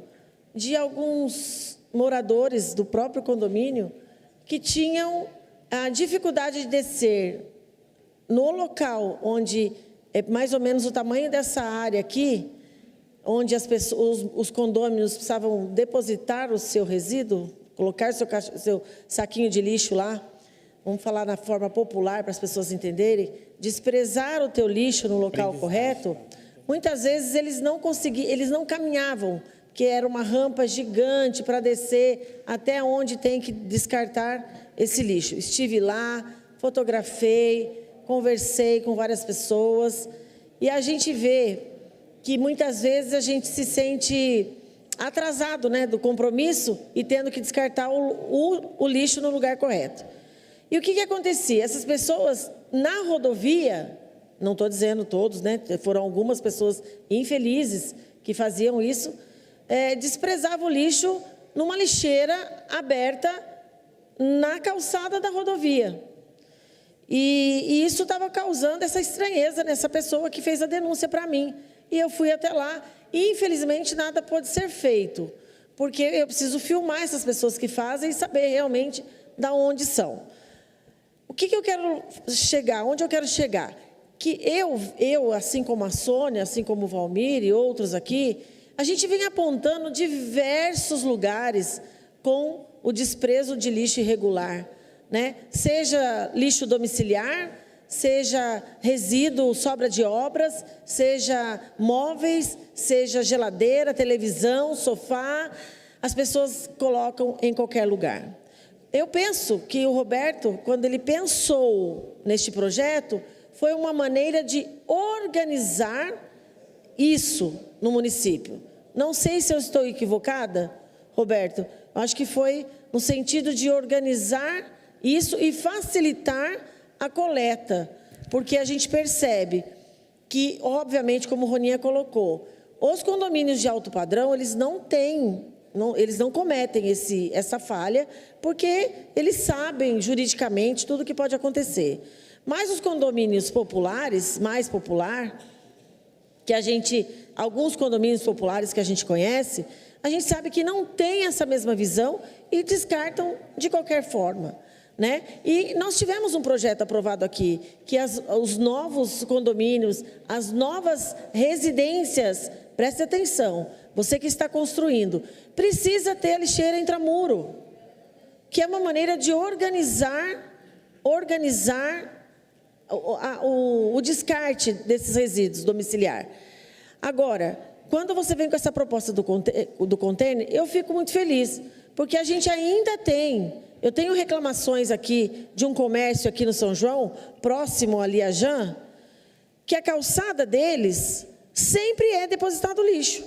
de alguns moradores do próprio condomínio que tinham a dificuldade de descer no local onde é mais ou menos o tamanho dessa área aqui, onde os condôminos precisavam depositar o seu resíduo, colocar seu saquinho de lixo lá, vamos falar na forma popular para as pessoas entenderem, desprezar o teu lixo no local correto. Muitas vezes eles não caminhavam, que era uma rampa gigante para descer até onde tem que descartar esse lixo. Estive lá, fotografei, conversei com várias pessoas e a gente vê que muitas vezes a gente se sente atrasado, né, do compromisso e tendo que descartar o lixo no lugar correto. E o que acontecia? Essas pessoas na rodovia, não estou dizendo todos, né, foram algumas pessoas infelizes que faziam isso, desprezavam o lixo numa lixeira aberta na calçada da rodovia. E isso estava causando essa estranheza nessa pessoa que fez a denúncia para mim. E eu fui até lá e, infelizmente, nada pôde ser feito, porque eu preciso filmar essas pessoas que fazem e saber realmente de onde são. O que eu quero chegar? Onde eu quero chegar? Que eu, assim como a Sônia, assim como o Valmir e outros aqui, a gente vem apontando diversos lugares com o desprezo de lixo irregular, né? Seja lixo domiciliar, seja resíduo, sobra de obras, seja móveis, seja geladeira, televisão, sofá, as pessoas colocam em qualquer lugar. Eu penso que o Roberto, quando ele pensou neste projeto, foi uma maneira de organizar isso no município. Não sei se eu estou equivocada, Roberto, acho que foi no sentido de organizar isso e facilitar a coleta, porque a gente percebe que, obviamente, como o Roninha colocou, os condomínios de alto padrão, eles não cometem essa falha, porque eles sabem juridicamente tudo o que pode acontecer. Mas os condomínios populares, mais popular, alguns condomínios populares que a gente conhece, a gente sabe que não tem essa mesma visão e descartam de qualquer forma, né? E nós tivemos um projeto aprovado aqui, que os novos condomínios, as novas residências, preste atenção, você que está construindo, precisa ter a lixeira intramuro, que é uma maneira de organizar o descarte desses resíduos domiciliar. Agora, quando você vem com essa proposta do container, eu fico muito feliz, porque a gente ainda tem, eu tenho reclamações aqui de um comércio aqui no São João, próximo ali a Jan, que a calçada deles sempre é depositado lixo.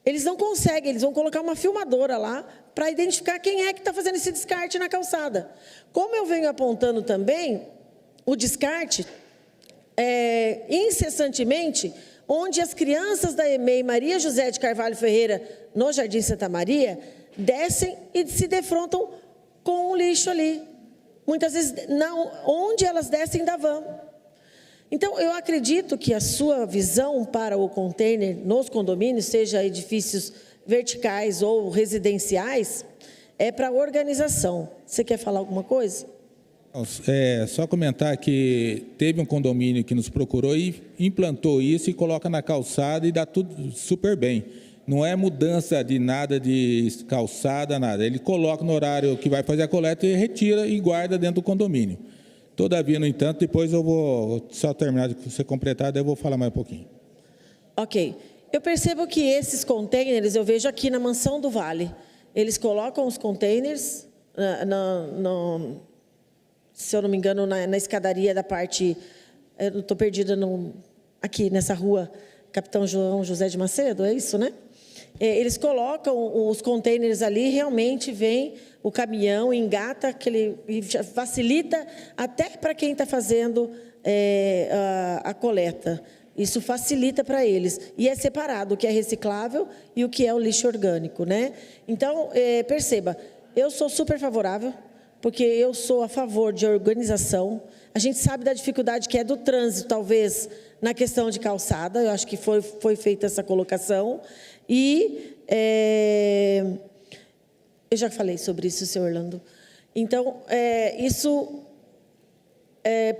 Eles não conseguem, eles vão colocar uma filmadora lá para identificar quem é que está fazendo esse descarte na calçada. Como eu venho apontando também, o descarte, incessantemente, onde as crianças da EMEI Maria José de Carvalho Ferreira, no Jardim Santa Maria, descem e se defrontam com o lixo ali. Muitas vezes, onde elas descem da van. Então, eu acredito que a sua visão para o container nos condomínios, seja edifícios verticais ou residenciais, é para a organização. Você quer falar alguma coisa? Só comentar que teve um condomínio que nos procurou e implantou isso e coloca na calçada e dá tudo super bem. Não é mudança de nada de calçada, nada. Ele coloca no horário que vai fazer a coleta e retira e guarda dentro do condomínio. Todavia, no entanto, depois eu vou só terminar de você completar, daí eu vou falar mais um pouquinho. Ok. Eu percebo que esses containers, eu vejo aqui na Mansão do Vale, eles colocam os containers, se eu não me engano, na escadaria da parte, eu estou perdida aqui nessa rua, Capitão João José de Macedo, é isso, né? Eles colocam os containers ali, realmente vem o caminhão, engata, e facilita até para quem está fazendo a coleta. Isso facilita para eles. E é separado o que é reciclável e o que é o lixo orgânico, né? Então, perceba, eu sou super favorável, porque eu sou a favor de organização. A gente sabe da dificuldade que é do trânsito, talvez, na questão de calçada. Eu acho que foi feita essa colocação. E eu já falei sobre isso, senhor Orlando. Então, isso,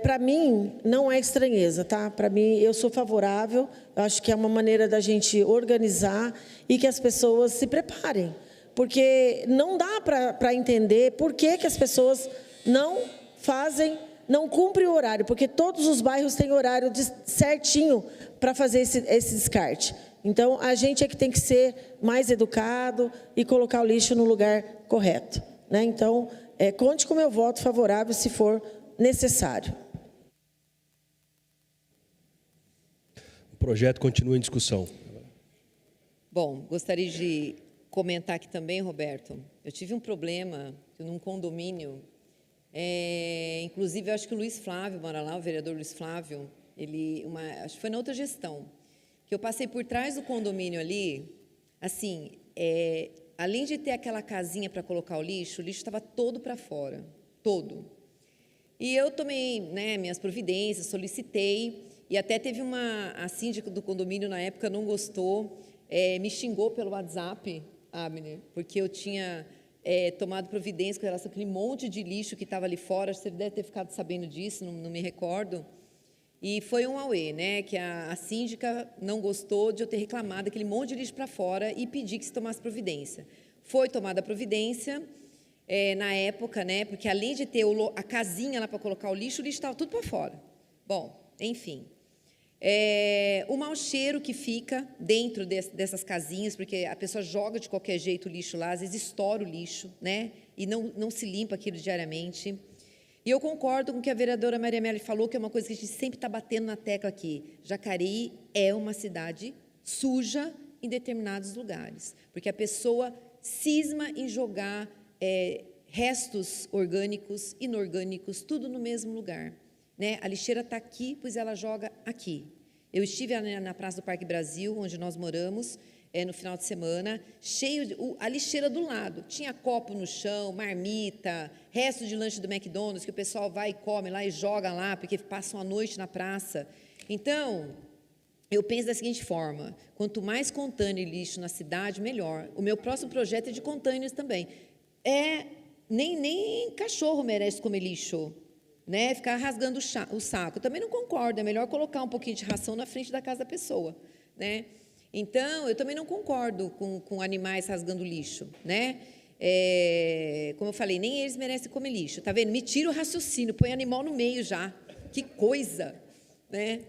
para mim, não é estranheza, tá? Para mim, eu sou favorável. Eu acho que é uma maneira da gente organizar e que as pessoas se preparem. Porque não dá para entender por que as pessoas não cumprem o horário, porque todos os bairros têm horário certinho para fazer esse descarte. Então, a gente é que tem que ser mais educado e colocar o lixo no lugar correto, né? Então, conte com o meu voto favorável se for necessário. O projeto continua em discussão. Bom, gostaria de comentar aqui também, Roberto. Eu tive um problema num condomínio, inclusive, eu acho que o Luiz Flávio mora lá, o vereador Luiz Flávio, acho que foi na outra gestão, que eu passei por trás do condomínio ali, assim, além de ter aquela casinha para colocar o lixo estava todo para fora, todo. E eu tomei, né, minhas providências, solicitei, e até teve a síndica do condomínio, na época, não gostou, me xingou pelo WhatsApp, Abner, porque eu tinha tomado providência com relação àquele monte de lixo que estava ali fora. Você deve ter ficado sabendo disso, não me recordo. E foi um auê, né, que a síndica não gostou de eu ter reclamado aquele monte de lixo para fora e pedi que se tomasse providência. Foi tomada a providência, na época, né, porque além de ter a casinha lá para colocar o lixo estava tudo para fora. Bom, enfim. O mau cheiro que fica dentro dessas casinhas, porque a pessoa joga de qualquer jeito o lixo lá, às vezes estoura o lixo, né, e não se limpa aquilo diariamente. E eu concordo com o que a vereadora Maria Amélia falou, que é uma coisa que a gente sempre está batendo na tecla aqui. Jacareí é uma cidade suja em determinados lugares, porque a pessoa cisma em jogar restos orgânicos, inorgânicos, tudo no mesmo lugar, né? A lixeira está aqui, pois ela joga aqui. Eu estive na Praça do Parque Brasil, onde nós moramos, no final de semana, a lixeira do lado. Tinha copo no chão, marmita, resto de lanche do McDonald's, que o pessoal vai e come lá e joga lá, porque passam a noite na praça. Então, eu penso da seguinte forma: quanto mais container e lixo na cidade, melhor. O meu próximo projeto é de containers também. Nem cachorro merece comer lixo, né? Ficar rasgando o saco. Eu também não concordo, é melhor colocar um pouquinho de ração na frente da casa da pessoa, né? Então, eu também não concordo com animais rasgando lixo, né? Como eu falei, nem eles merecem comer lixo, tá vendo? Me tira o raciocínio, põe animal no meio já, Que coisa, né?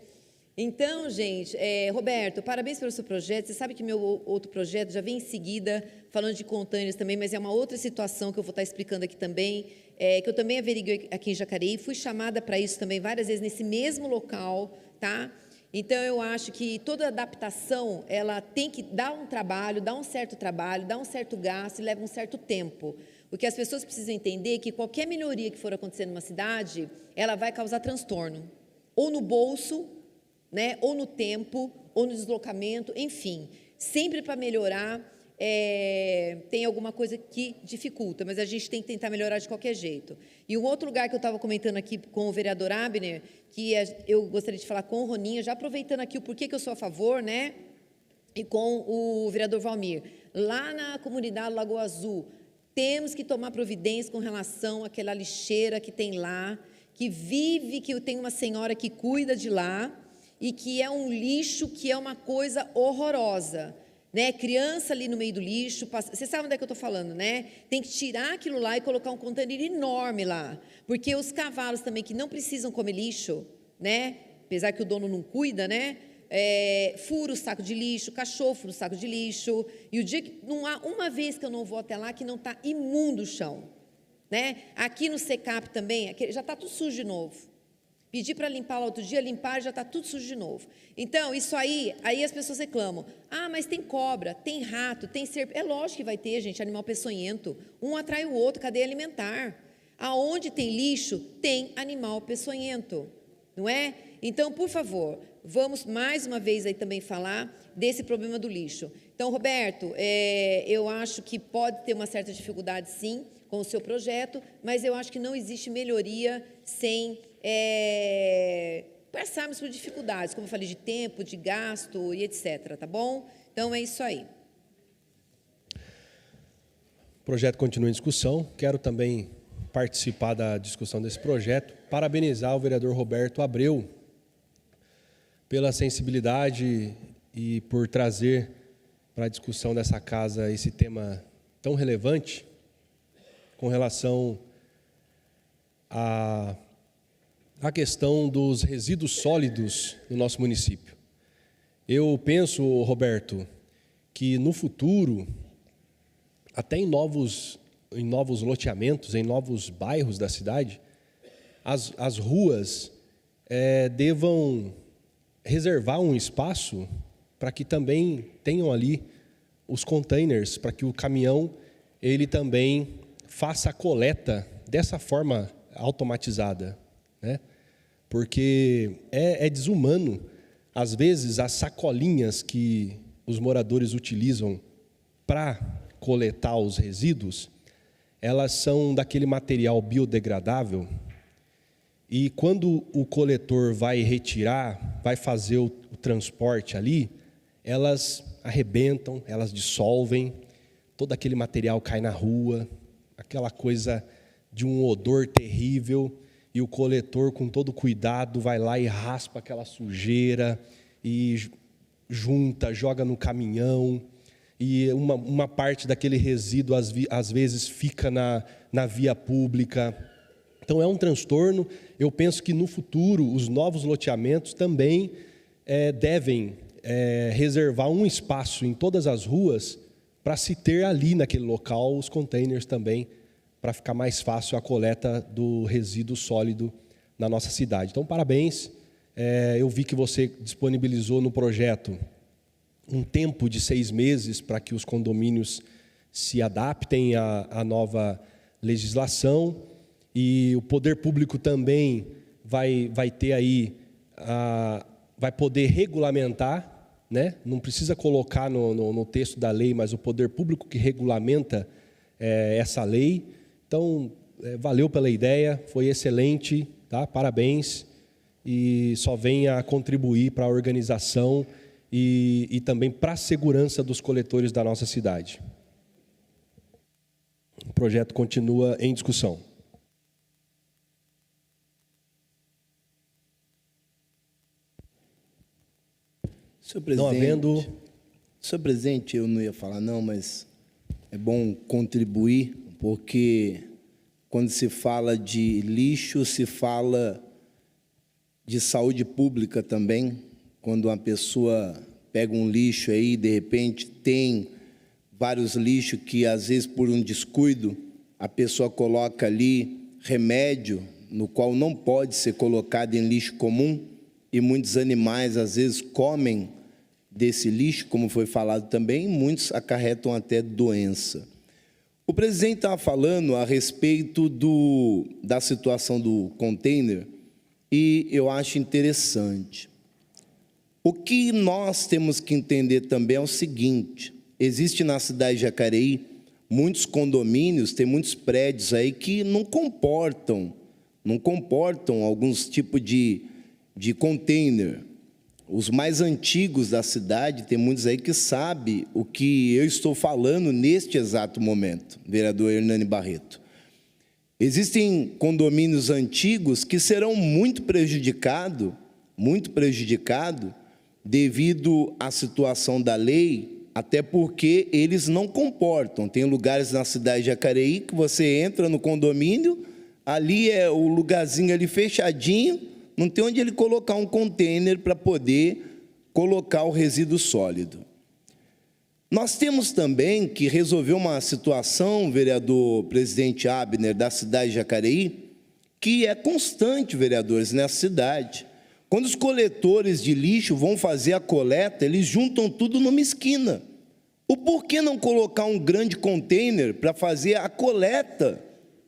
Então, gente, Roberto, parabéns pelo seu projeto. Você sabe que meu outro projeto já vem em seguida, falando de containers também, mas é uma outra situação que eu vou estar explicando aqui também, que eu também averiguei aqui em Jacareí. Fui chamada para isso também várias vezes nesse mesmo local, tá? Então, eu acho que toda adaptação, ela tem que dar um trabalho, dar um certo trabalho, dar um certo gasto e leva um certo tempo. O que as pessoas precisam entender é que qualquer melhoria que for acontecer numa cidade, ela vai causar transtorno, ou no bolso, né, ou no tempo, ou no deslocamento, enfim. Sempre para melhorar, tem alguma coisa que dificulta, mas a gente tem que tentar melhorar de qualquer jeito. E um outro lugar que eu estava comentando aqui com o vereador Abner, que eu gostaria de falar com o Roninha, já aproveitando aqui o porquê que eu sou a favor, né, e com o vereador Valmir. Lá na comunidade Lagoa Azul, temos que tomar providência com relação àquela lixeira que tem lá, que tem uma senhora que cuida de lá, e que é um lixo que é uma coisa horrorosa, né? Criança ali no meio do lixo, você sabe onde é que eu estou falando, né? Tem que tirar aquilo lá e colocar um container enorme lá, porque os cavalos também que não precisam comer lixo, né? Apesar que o dono não cuida, né? Fura o saco de lixo, cachorro fura o saco de lixo, e o dia que não há uma vez que eu não vou até lá que não está imundo o chão, né? Aqui no Secap também, já está tudo sujo de novo. Pedi para limpar lá outro dia, limpar, já está tudo sujo de novo. Então, isso aí as pessoas reclamam. Ah, mas tem cobra, tem rato, tem serpente. É lógico que vai ter, gente, animal peçonhento. Um atrai o outro, cadeia alimentar. Aonde tem lixo, tem animal peçonhento, não é? Então, por favor, vamos mais uma vez aí também falar desse problema do lixo. Então, Roberto, eu acho que pode ter uma certa dificuldade, sim, com o seu projeto, mas eu acho que não existe melhoria sem passarmos por dificuldades, como eu falei, de tempo, de gasto e etc, tá bom? Então, é isso aí. O projeto continua em discussão. Quero também participar da discussão desse projeto, parabenizar o vereador Roberto Abreu pela sensibilidade e por trazer para a discussão dessa casa esse tema tão relevante com relação à questão dos resíduos sólidos no nosso município. Eu penso, Roberto, que no futuro, até em novos loteamentos, em novos bairros da cidade, as ruas devam reservar um espaço para que também tenham ali os containers, para que o caminhão ele também faça a coleta dessa forma automatizada, né? Porque é desumano, às vezes, as sacolinhas que os moradores utilizam para coletar os resíduos, elas são daquele material biodegradável, e quando o coletor vai retirar, vai fazer o transporte ali, elas arrebentam, elas dissolvem, todo aquele material cai na rua, aquela coisa de um odor terrível, e o coletor, com todo cuidado, vai lá e raspa aquela sujeira, e junta, joga no caminhão, e uma parte daquele resíduo, às vezes, fica na via pública. Então, é um transtorno. Eu penso que, no futuro, os novos loteamentos também devem reservar um espaço em todas as ruas para se ter ali, naquele local, os containers também, para ficar mais fácil a coleta do resíduo sólido na nossa cidade. Então, parabéns. Eu vi que você disponibilizou no projeto um tempo de 6 meses para que os condomínios se adaptem à nova legislação, e o poder público também vai ter aí, vai poder regulamentar, né? Não precisa colocar no texto da lei, mas o poder público que regulamenta essa lei. Então, valeu pela ideia, foi excelente, tá? Parabéns, e só venha a contribuir para a organização e também para a segurança dos coletores da nossa cidade. O projeto continua em discussão. Senhor presidente, não havendo... Senhor presidente, eu não ia falar não, mas é bom contribuir, porque quando se fala de lixo, se fala de saúde pública também, quando uma pessoa pega um lixo aí, de repente tem vários lixos que, às vezes, por um descuido, a pessoa coloca ali remédio, no qual não pode ser colocado em lixo comum, e muitos animais, às vezes, comem desse lixo, como foi falado também, e muitos acarretam até doença. O presidente estava falando a respeito da situação do container, e eu acho interessante. O que nós temos que entender também é o seguinte: existe na cidade de Jacareí muitos condomínios, tem muitos prédios aí que não comportam alguns tipos de container. Os mais antigos da cidade, tem muitos aí que sabem o que eu estou falando neste exato momento, vereador Hernani Barreto. Existem condomínios antigos que serão muito prejudicados devido à situação da lei, até porque eles não comportam. Tem lugares na cidade de Jacareí que você entra no condomínio, ali é o lugarzinho ali fechadinho, não tem onde ele colocar um container para poder colocar o resíduo sólido. Nós temos também que resolver uma situação, vereador presidente Abner, da cidade de Jacareí, que é constante, vereadores, nessa cidade. Quando os coletores de lixo vão fazer a coleta, eles juntam tudo numa esquina. O porquê não colocar um grande container para fazer a coleta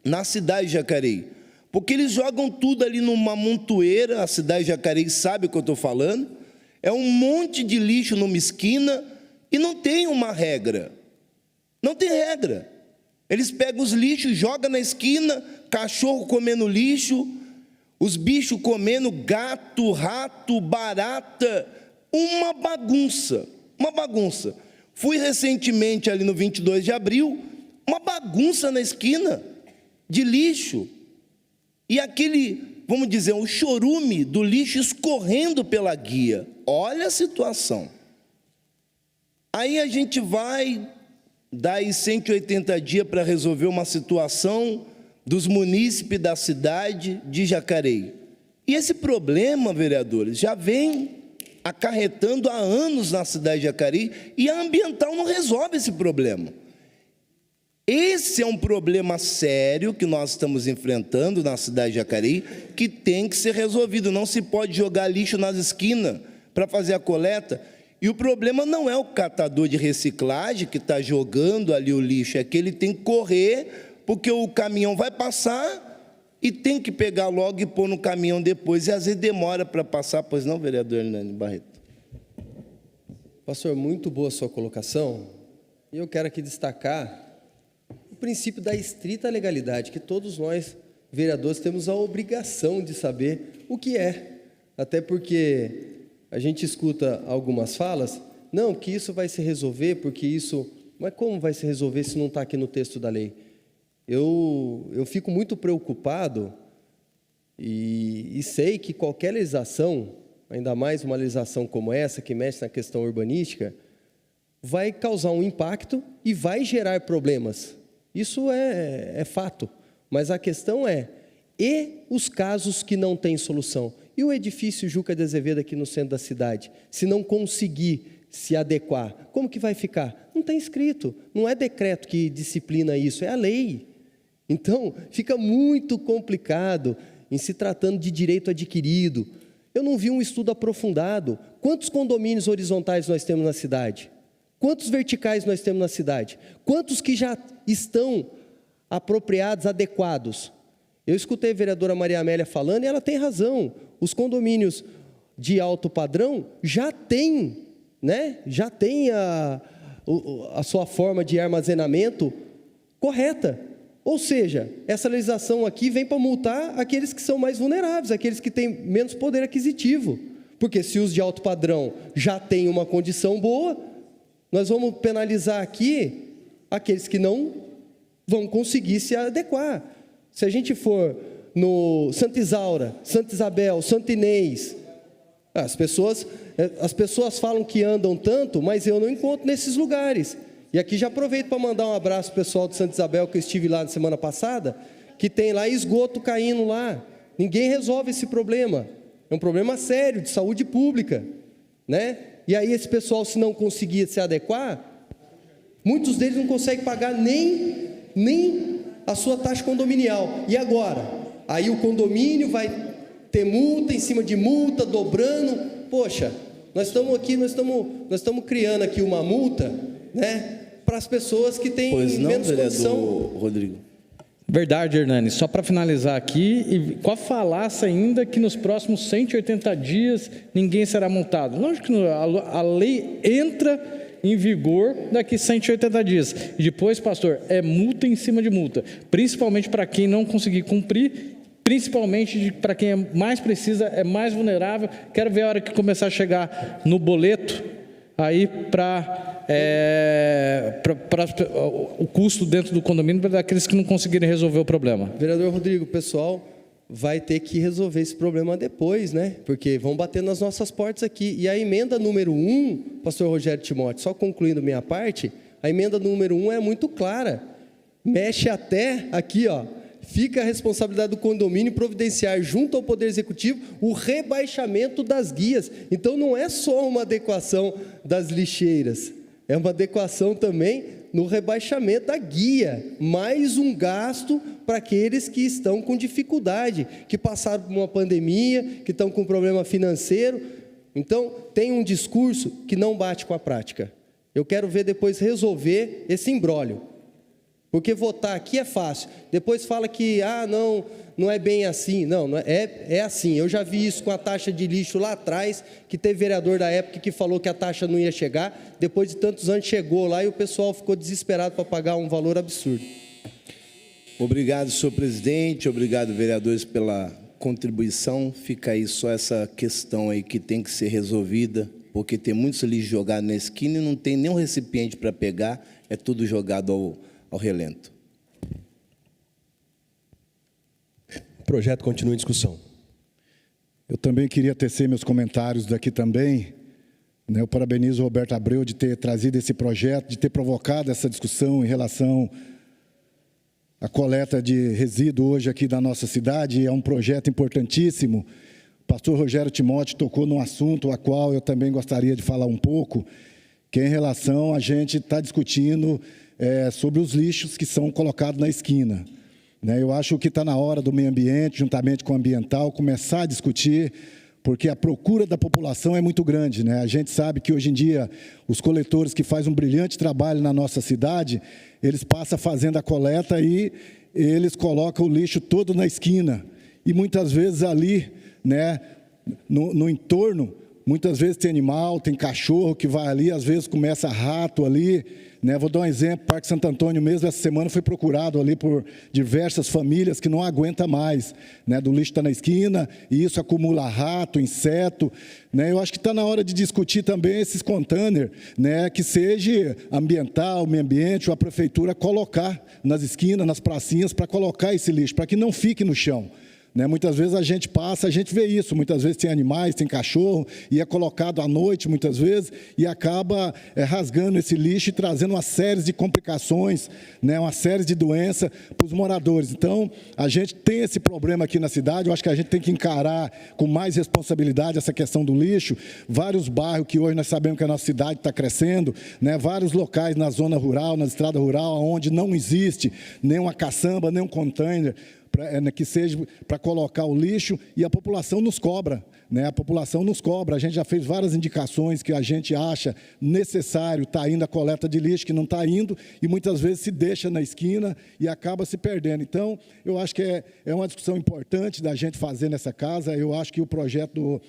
na cidade de Jacareí? Porque eles jogam tudo ali numa montoeira, a cidade de Jacareí sabe o que eu estou falando, é um monte de lixo numa esquina e não tem uma regra. Não tem regra. Eles pegam os lixos, jogam na esquina, cachorro comendo lixo, os bichos comendo, gato, rato, barata, uma bagunça, uma bagunça. Fui recentemente ali no 22 de abril, uma bagunça na esquina de lixo. E aquele, vamos dizer, o chorume do lixo escorrendo pela guia. Olha a situação. Aí a gente vai dar aí 180 dias para resolver uma situação dos munícipes da cidade de Jacareí. E esse problema, vereadores, já vem acarretando há anos na cidade de Jacareí, e a ambiental não resolve esse problema. Esse é um problema sério que nós estamos enfrentando na cidade de Jacareí, que tem que ser resolvido. Não se pode jogar lixo nas esquinas para fazer a coleta. E o problema não é o catador de reciclagem que está jogando ali o lixo, é que ele tem que correr, porque o caminhão vai passar e tem que pegar logo e pôr no caminhão depois, e às vezes demora para passar. Pois não, vereador Hernani Barreto? Pastor, muito boa a sua colocação, e eu quero aqui destacar o princípio da estrita legalidade, que todos nós, vereadores, temos a obrigação de saber o que é, até porque a gente escuta algumas falas, não, que isso vai se resolver, porque isso... Mas como vai se resolver se não está aqui no texto da lei? Eu fico muito preocupado e sei que qualquer legislação, ainda mais uma legislação como essa, que mexe na questão urbanística, vai causar um impacto e vai gerar problemas. Isso é fato. Mas a questão é, e os casos que não têm solução? E o edifício Juca de Azevedo aqui no centro da cidade, se não conseguir se adequar, como que vai ficar? Não está escrito, não é decreto que disciplina isso, é a lei. Então, fica muito complicado em se tratando de direito adquirido. Eu não vi um estudo aprofundado. Quantos condomínios horizontais nós temos na cidade? Quantos verticais nós temos na cidade? Quantos que já estão apropriados, adequados? Eu escutei a vereadora Maria Amélia falando, e ela tem razão. Os condomínios de alto padrão já têm, né? Já tem a sua forma de armazenamento correta. Ou seja, essa legislação aqui vem para multar aqueles que são mais vulneráveis, aqueles que têm menos poder aquisitivo. Porque se os de alto padrão já têm uma condição boa, nós vamos penalizar aqui aqueles que não vão conseguir se adequar. Se a gente for no Santa Isaura, Santa Isabel, Santo Inês, as pessoas falam que andam tanto, mas eu não encontro nesses lugares. E aqui já aproveito para mandar um abraço para o pessoal de Santa Isabel, que eu estive lá na semana passada, que tem lá esgoto caindo lá. Ninguém resolve esse problema. é um problema sério de saúde pública, né? E aí esse pessoal, se não conseguir se adequar, muitos deles não conseguem pagar nem a sua taxa condominial. E agora? Aí o condomínio vai ter multa em cima de multa, dobrando. Poxa, nós estamos criando aqui uma multa, né, para as pessoas que têm menos condição. Rodrigo. Verdade, Hernani. Só para finalizar aqui, e com a falácia ainda que nos próximos 180 dias ninguém será multado. Lógico que a lei entra em vigor daqui 180 dias. E depois, pastor, é multa em cima de multa, principalmente para quem não conseguir cumprir, principalmente para quem mais precisa, é mais vulnerável. Quero ver a hora que começar a chegar no boleto aí para o custo dentro do condomínio para aqueles que não conseguirem resolver o problema. Vereador Rodrigo, o pessoal vai ter que resolver esse problema depois, né? Porque vão bater nas nossas portas aqui. E a emenda número 1, pastor Rogério Timóteo, só concluindo minha parte, a emenda número 1 é muito clara. Mexe até aqui, ó. Fica a responsabilidade do condomínio providenciar junto ao Poder Executivo o rebaixamento das guias. Então não é só uma adequação das lixeiras, é uma adequação também no rebaixamento da guia, mais um gasto para aqueles que estão com dificuldade, que passaram por uma pandemia, que estão com problema financeiro. Então, tem um discurso que não bate com a prática. Eu quero ver depois resolver esse imbróglio, porque votar aqui é fácil, depois fala que, não é bem assim. Não, é assim. Eu já vi isso com a taxa de lixo lá atrás, que teve vereador da época que falou que a taxa não ia chegar, depois de tantos anos chegou lá e o pessoal ficou desesperado para pagar um valor absurdo. Obrigado, senhor presidente, obrigado, vereadores, pela contribuição. Fica aí só essa questão aí que tem que ser resolvida, porque tem muitos lixos jogados na esquina e não tem nenhum recipiente para pegar, é tudo jogado ao relento. O projeto continua em discussão. Eu também queria tecer meus comentários daqui também. Eu parabenizo o Roberto Abreu de ter trazido esse projeto, de ter provocado essa discussão em relação à coleta de resíduo hoje aqui da nossa cidade. É um projeto importantíssimo. O pastor Rogério Timóteo tocou num assunto a qual eu também gostaria de falar um pouco, que é em relação a gente estar discutindo sobre os lixos que são colocados na esquina. Eu acho que está na hora do meio ambiente, juntamente com o ambiental, começar a discutir, porque a procura da população é muito grande. A gente sabe que hoje em dia os coletores que fazem um brilhante trabalho na nossa cidade, eles passam fazendo a coleta e eles colocam o lixo todo na esquina. E muitas vezes ali, no entorno, muitas vezes tem animal, tem cachorro que vai ali, às vezes começa rato ali. Vou dar um exemplo, Parque Santo Antônio mesmo, essa semana foi procurado ali por diversas famílias que não aguentam mais, do lixo está na esquina, e isso acumula rato, inseto. Eu acho que está na hora de discutir também esses containers, que seja ambiental, meio ambiente, ou a prefeitura colocar nas esquinas, nas pracinhas, para colocar esse lixo, para que não fique no chão. Muitas vezes a gente passa, a gente vê isso, muitas vezes tem animais, tem cachorro, e é colocado à noite muitas vezes, e acaba rasgando esse lixo e trazendo uma série de complicações, uma série de doenças para os moradores. Então, a gente tem esse problema aqui na cidade, eu acho que a gente tem que encarar com mais responsabilidade essa questão do lixo. Vários bairros que hoje nós sabemos que a nossa cidade está crescendo, vários locais na zona rural, na estrada rural, onde não existe nem uma caçamba, nem um container, que seja para colocar o lixo, e a população nos cobra. A população nos cobra, a gente já fez várias indicações que a gente acha necessário estar indo a coleta de lixo, que não está indo, e muitas vezes se deixa na esquina e acaba se perdendo. Então, eu acho que é uma discussão importante da gente fazer nessa casa. Eu acho que o projeto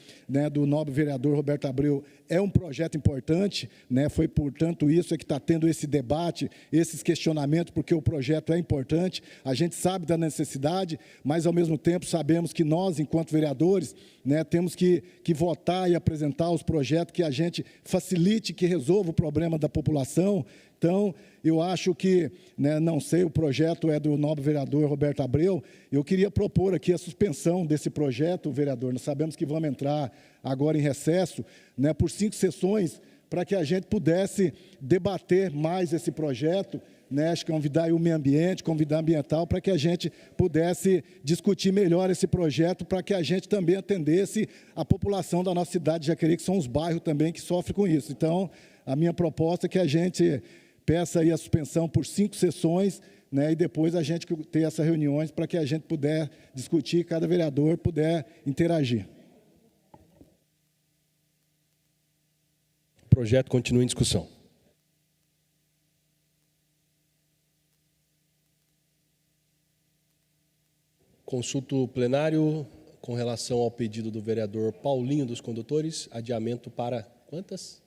do nobre vereador Roberto Abreu é um projeto importante, foi portanto isso que está tendo esse debate, esses questionamentos, porque o projeto é importante, a gente sabe da necessidade, mas ao mesmo tempo sabemos que nós, enquanto vereadores, temos que votar e apresentar os projetos que a gente facilite, que resolva o problema da população. Então, eu acho que, não sei, o projeto é do nobre vereador Roberto Abreu, eu queria propor aqui a suspensão desse projeto, vereador. Nós sabemos que vamos entrar agora em recesso, por 5 sessões, para que a gente pudesse debater mais esse projeto, né, convidar aí o meio ambiente, convidar a ambiental, para que a gente pudesse discutir melhor esse projeto, para que a gente também atendesse a população da nossa cidade de Jacareí, que são os bairros também que sofrem com isso. Então, a minha proposta é que a gente peça aí a suspensão por 5 sessões, né, e depois a gente ter essas reuniões para que a gente puder discutir, cada vereador puder interagir. O projeto continua em discussão. Consulto o plenário com relação ao pedido do vereador Paulinho dos Condutores, adiamento para quantas?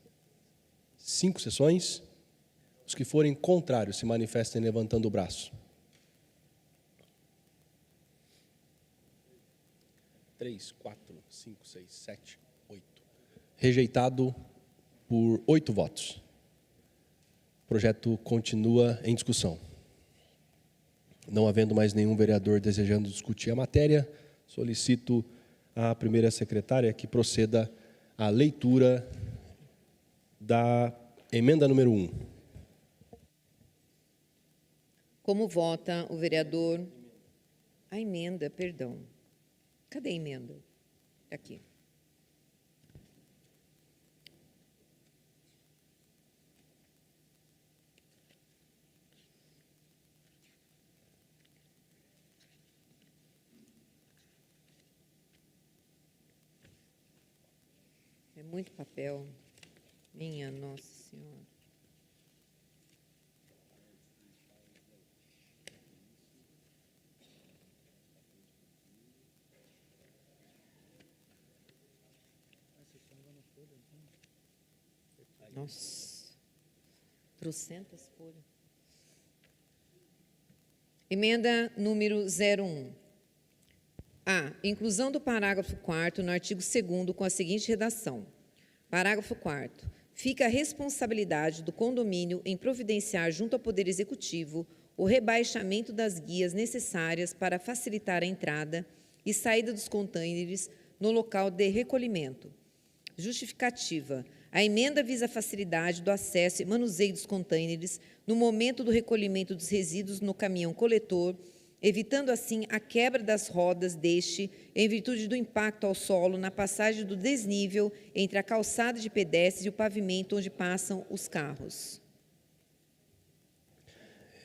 5 sessões. Os que forem contrários se manifestem levantando o braço. 3, 4, 5, 6, 7, 8. Rejeitado por 8 votos. O projeto continua em discussão. Não havendo mais nenhum vereador desejando discutir a matéria, solicito à primeira secretária que proceda à leitura da emenda número 1. Como vota o vereador... A emenda, perdão. Cadê a emenda? Aqui. É muito papel. Minha Nossa Senhora. Nossa, trocentas folhas. Emenda número 01. A. Inclusão do parágrafo 4º no artigo 2º com a seguinte redação. Parágrafo 4º. Fica a responsabilidade do condomínio em providenciar junto ao Poder Executivo o rebaixamento das guias necessárias para facilitar a entrada e saída dos contêineres no local de recolhimento. Justificativa. A emenda visa a facilidade do acesso e manuseio dos contêineres no momento do recolhimento dos resíduos no caminhão coletor, evitando assim a quebra das rodas deste em virtude do impacto ao solo na passagem do desnível entre a calçada de pedestres e o pavimento onde passam os carros.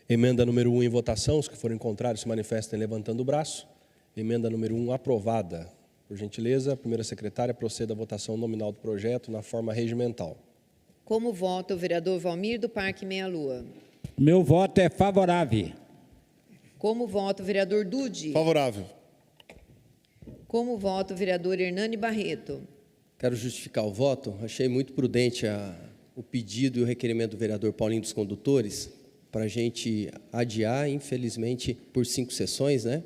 Emenda número 1 em votação. Os que forem contrários se manifestem levantando o braço. Emenda número 1 aprovada. Por gentileza, a primeira secretária proceda à votação nominal do projeto na forma regimental. Como vota o vereador Valmir do Parque Meia Lua? Meu voto é favorável. Como vota o vereador Dude? Favorável. Como vota o vereador Hernani Barreto? Quero justificar o voto. Achei muito prudente o pedido e o requerimento do vereador Paulinho dos Condutores para a gente adiar, infelizmente, por 5 sessões, né?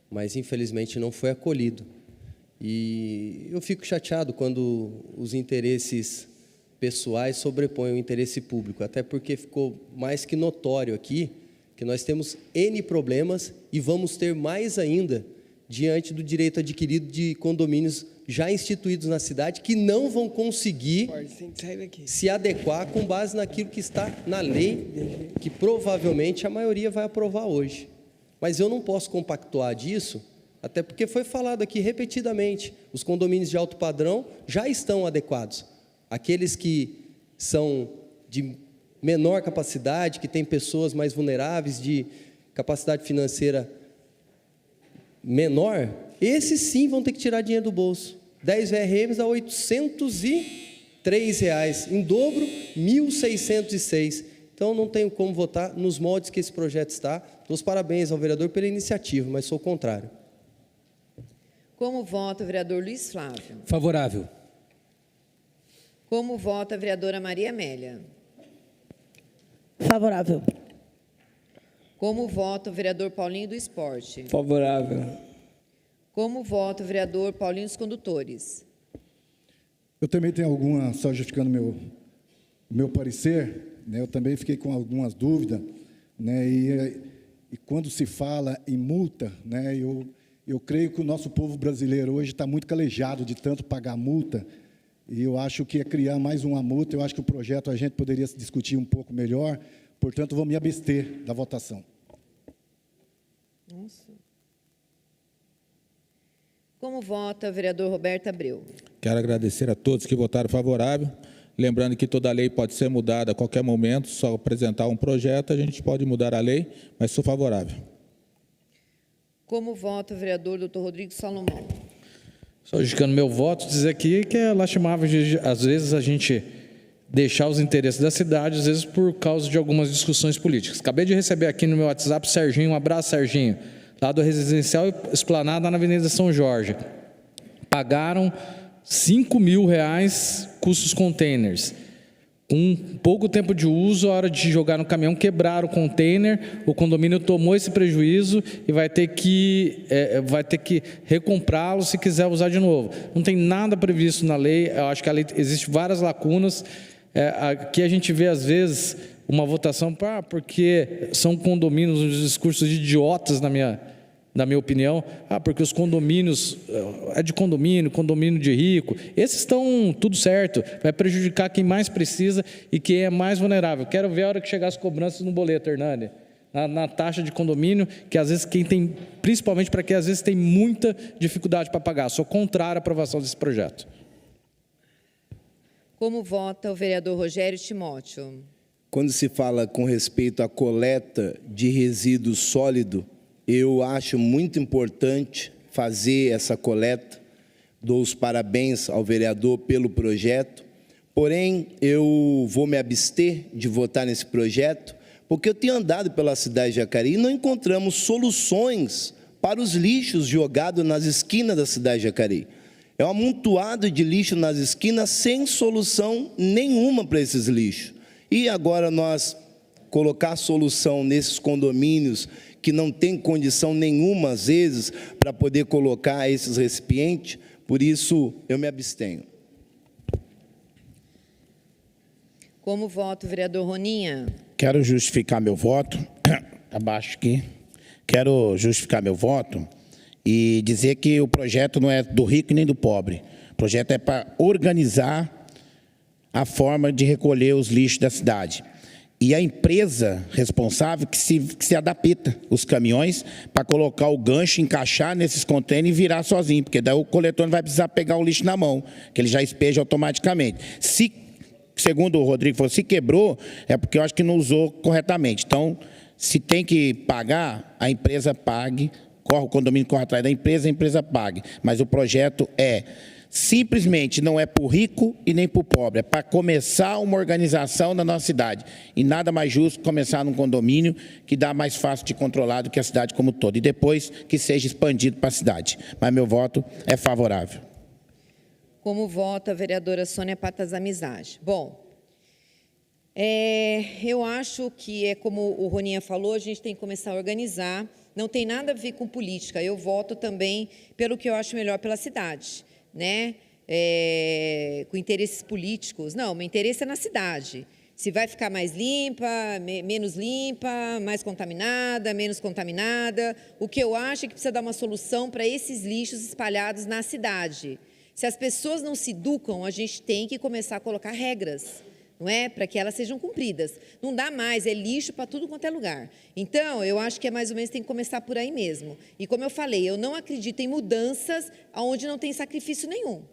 Mas, infelizmente, não foi acolhido. E eu fico chateado quando os interesses pessoais sobrepõem o interesse público, até porque ficou mais que notório aqui que nós temos N problemas e vamos ter mais ainda diante do direito adquirido de condomínios já instituídos na cidade que não vão conseguir se adequar com base naquilo que está na lei, que provavelmente a maioria vai aprovar hoje. Mas eu não posso compactuar disso, até porque foi falado aqui repetidamente, os condomínios de alto padrão já estão adequados. Aqueles que são de menor capacidade, que têm pessoas mais vulneráveis, de capacidade financeira menor, esses sim vão ter que tirar dinheiro do bolso. 10 VRMs a R$ 803, em dobro, R$ 1.606. Então, não tenho como votar nos moldes que esse projeto está. Dou os parabéns ao vereador pela iniciativa, mas sou contrário. Como vota o vereador Luiz Flávio? Favorável. Como vota a vereadora Maria Amélia? Favorável. Como vota o vereador Paulinho do Esporte? Favorável. Como vota o vereador Paulinho dos Condutores? Eu também tenho alguma, só justificando meu parecer, né, eu também fiquei com algumas dúvidas, né, e quando se fala em multa, né, eu creio que o nosso povo brasileiro hoje está muito calejado de tanto pagar multa, e eu acho que é criar mais uma multa. Eu acho que o projeto a gente poderia discutir um pouco melhor, Portanto, vou me abster da votação. Nossa. Como vota o vereador Roberto Abreu? Quero agradecer a todos que votaram favorável. Lembrando que toda lei pode ser mudada a qualquer momento, só apresentar um projeto, a gente pode mudar a lei, mas sou favorável. Como vota o vereador Dr. Rodrigo Salomão? Só justificando meu voto, dizer aqui que é lastimável, às vezes, a gente deixar os interesses da cidade, às vezes por causa de algumas discussões políticas. Acabei de receber aqui no meu WhatsApp o Serginho, um abraço, Serginho, lá do Residencial Esplanada, na Avenida São Jorge. Pagaram R$5.000 custos containers. Com pouco tempo de uso, a hora de jogar no caminhão, quebraram o container, o condomínio tomou esse prejuízo e vai ter que recomprá-lo se quiser usar de novo. Não tem nada previsto na lei, eu acho que a lei existe várias lacunas. Aqui a gente vê, às vezes, uma votação, porque são condomínios, uns discursos de idiotas, na minha opinião, porque os condomínios, é de condomínio de rico, esses estão tudo certo, vai prejudicar quem mais precisa e quem é mais vulnerável. Quero ver a hora que chegar as cobranças no boleto, Hernani, na taxa de condomínio, que às vezes quem tem, principalmente para quem às vezes tem muita dificuldade para pagar. Sou contrário à aprovação desse projeto. Como vota o vereador Rogério Timóteo? Quando se fala com respeito à coleta de resíduo sólido, eu acho muito importante fazer essa coleta. Dou os parabéns ao vereador pelo projeto. Porém, eu vou me abster de votar nesse projeto, porque eu tenho andado pela cidade de Jacareí e não encontramos soluções para os lixos jogados nas esquinas da cidade de Jacareí. É um amontoado de lixo nas esquinas sem solução nenhuma para esses lixos. E agora nós colocar solução nesses condomínios que não tem condição nenhuma, às vezes, para poder colocar esses recipientes, por isso eu me abstenho. Como vota o vereador Roninha? Quero justificar meu voto, abaixo aqui, quero justificar meu voto e dizer que o projeto não é do rico nem do pobre, o projeto é para organizar a forma de recolher os lixos da cidade. E a empresa responsável que se adapta os caminhões para colocar o gancho, encaixar nesses contêineres e virar sozinho, porque daí o coletor não vai precisar pegar o lixo na mão, que ele já espeja automaticamente. Se, segundo o Rodrigo falou, se quebrou, é porque eu acho que não usou corretamente. Então, se tem que pagar, a empresa pague, o condomínio corre atrás da empresa, a empresa pague. Mas o projeto simplesmente não é para o rico e nem para o pobre, é para começar uma organização na nossa cidade. E nada mais justo começar num condomínio que dá mais fácil de controlar do que a cidade como um todo. E depois que seja expandido para a cidade. Mas meu voto é favorável. Como vota a vereadora Sônia Patas Amizade? Bom, eu acho que como o Roninha falou, a gente tem que começar a organizar. Não tem nada a ver com política. Eu voto também pelo que eu acho melhor pela cidade. Com interesses políticos. Não, meu interesse é na cidade. Se vai ficar mais limpa, menos limpa, mais contaminada, menos contaminada. O que eu acho é que precisa dar uma solução para esses lixos espalhados na cidade. Se as pessoas não se educam, a gente tem que começar a colocar regras, não é? Para que elas sejam cumpridas. Não dá mais, é lixo para tudo quanto é lugar. Então, eu acho que mais ou menos tem que começar por aí mesmo. E como eu falei, eu não acredito em mudanças onde não tem sacrifício nenhum,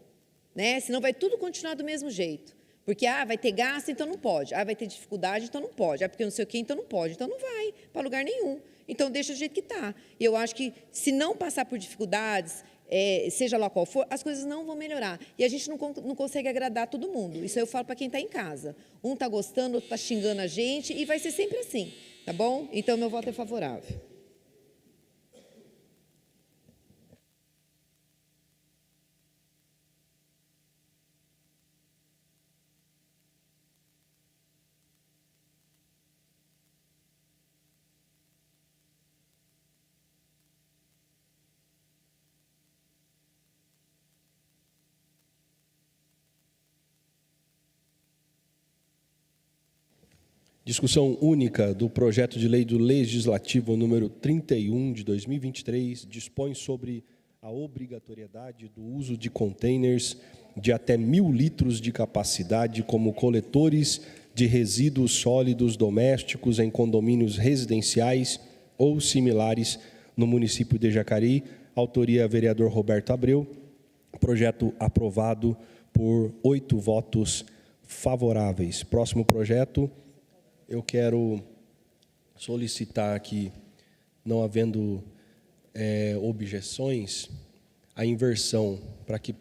Senão vai tudo continuar do mesmo jeito. Porque, vai ter gasto, então não pode. Vai ter dificuldade, então não pode. Porque não sei o quê, então não pode. Então não vai para lugar nenhum. Então deixa do jeito que está. E eu acho que se não passar por dificuldades, seja lá qual for, as coisas não vão melhorar. E a gente não consegue agradar todo mundo. Isso eu falo para quem está em casa. Um está gostando, outro está xingando a gente, e vai ser sempre assim, tá bom? Então, meu voto é favorável. Discussão única do projeto de lei do Legislativo número 31 de 2023 dispõe sobre a obrigatoriedade do uso de containers de até 1.000 litros de capacidade como coletores de resíduos sólidos domésticos em condomínios residenciais ou similares no município de Jacareí. Autoria vereador Roberto Abreu. Projeto aprovado por 8 votos favoráveis. Próximo projeto, eu quero solicitar aqui, não havendo objeções, a inversão para que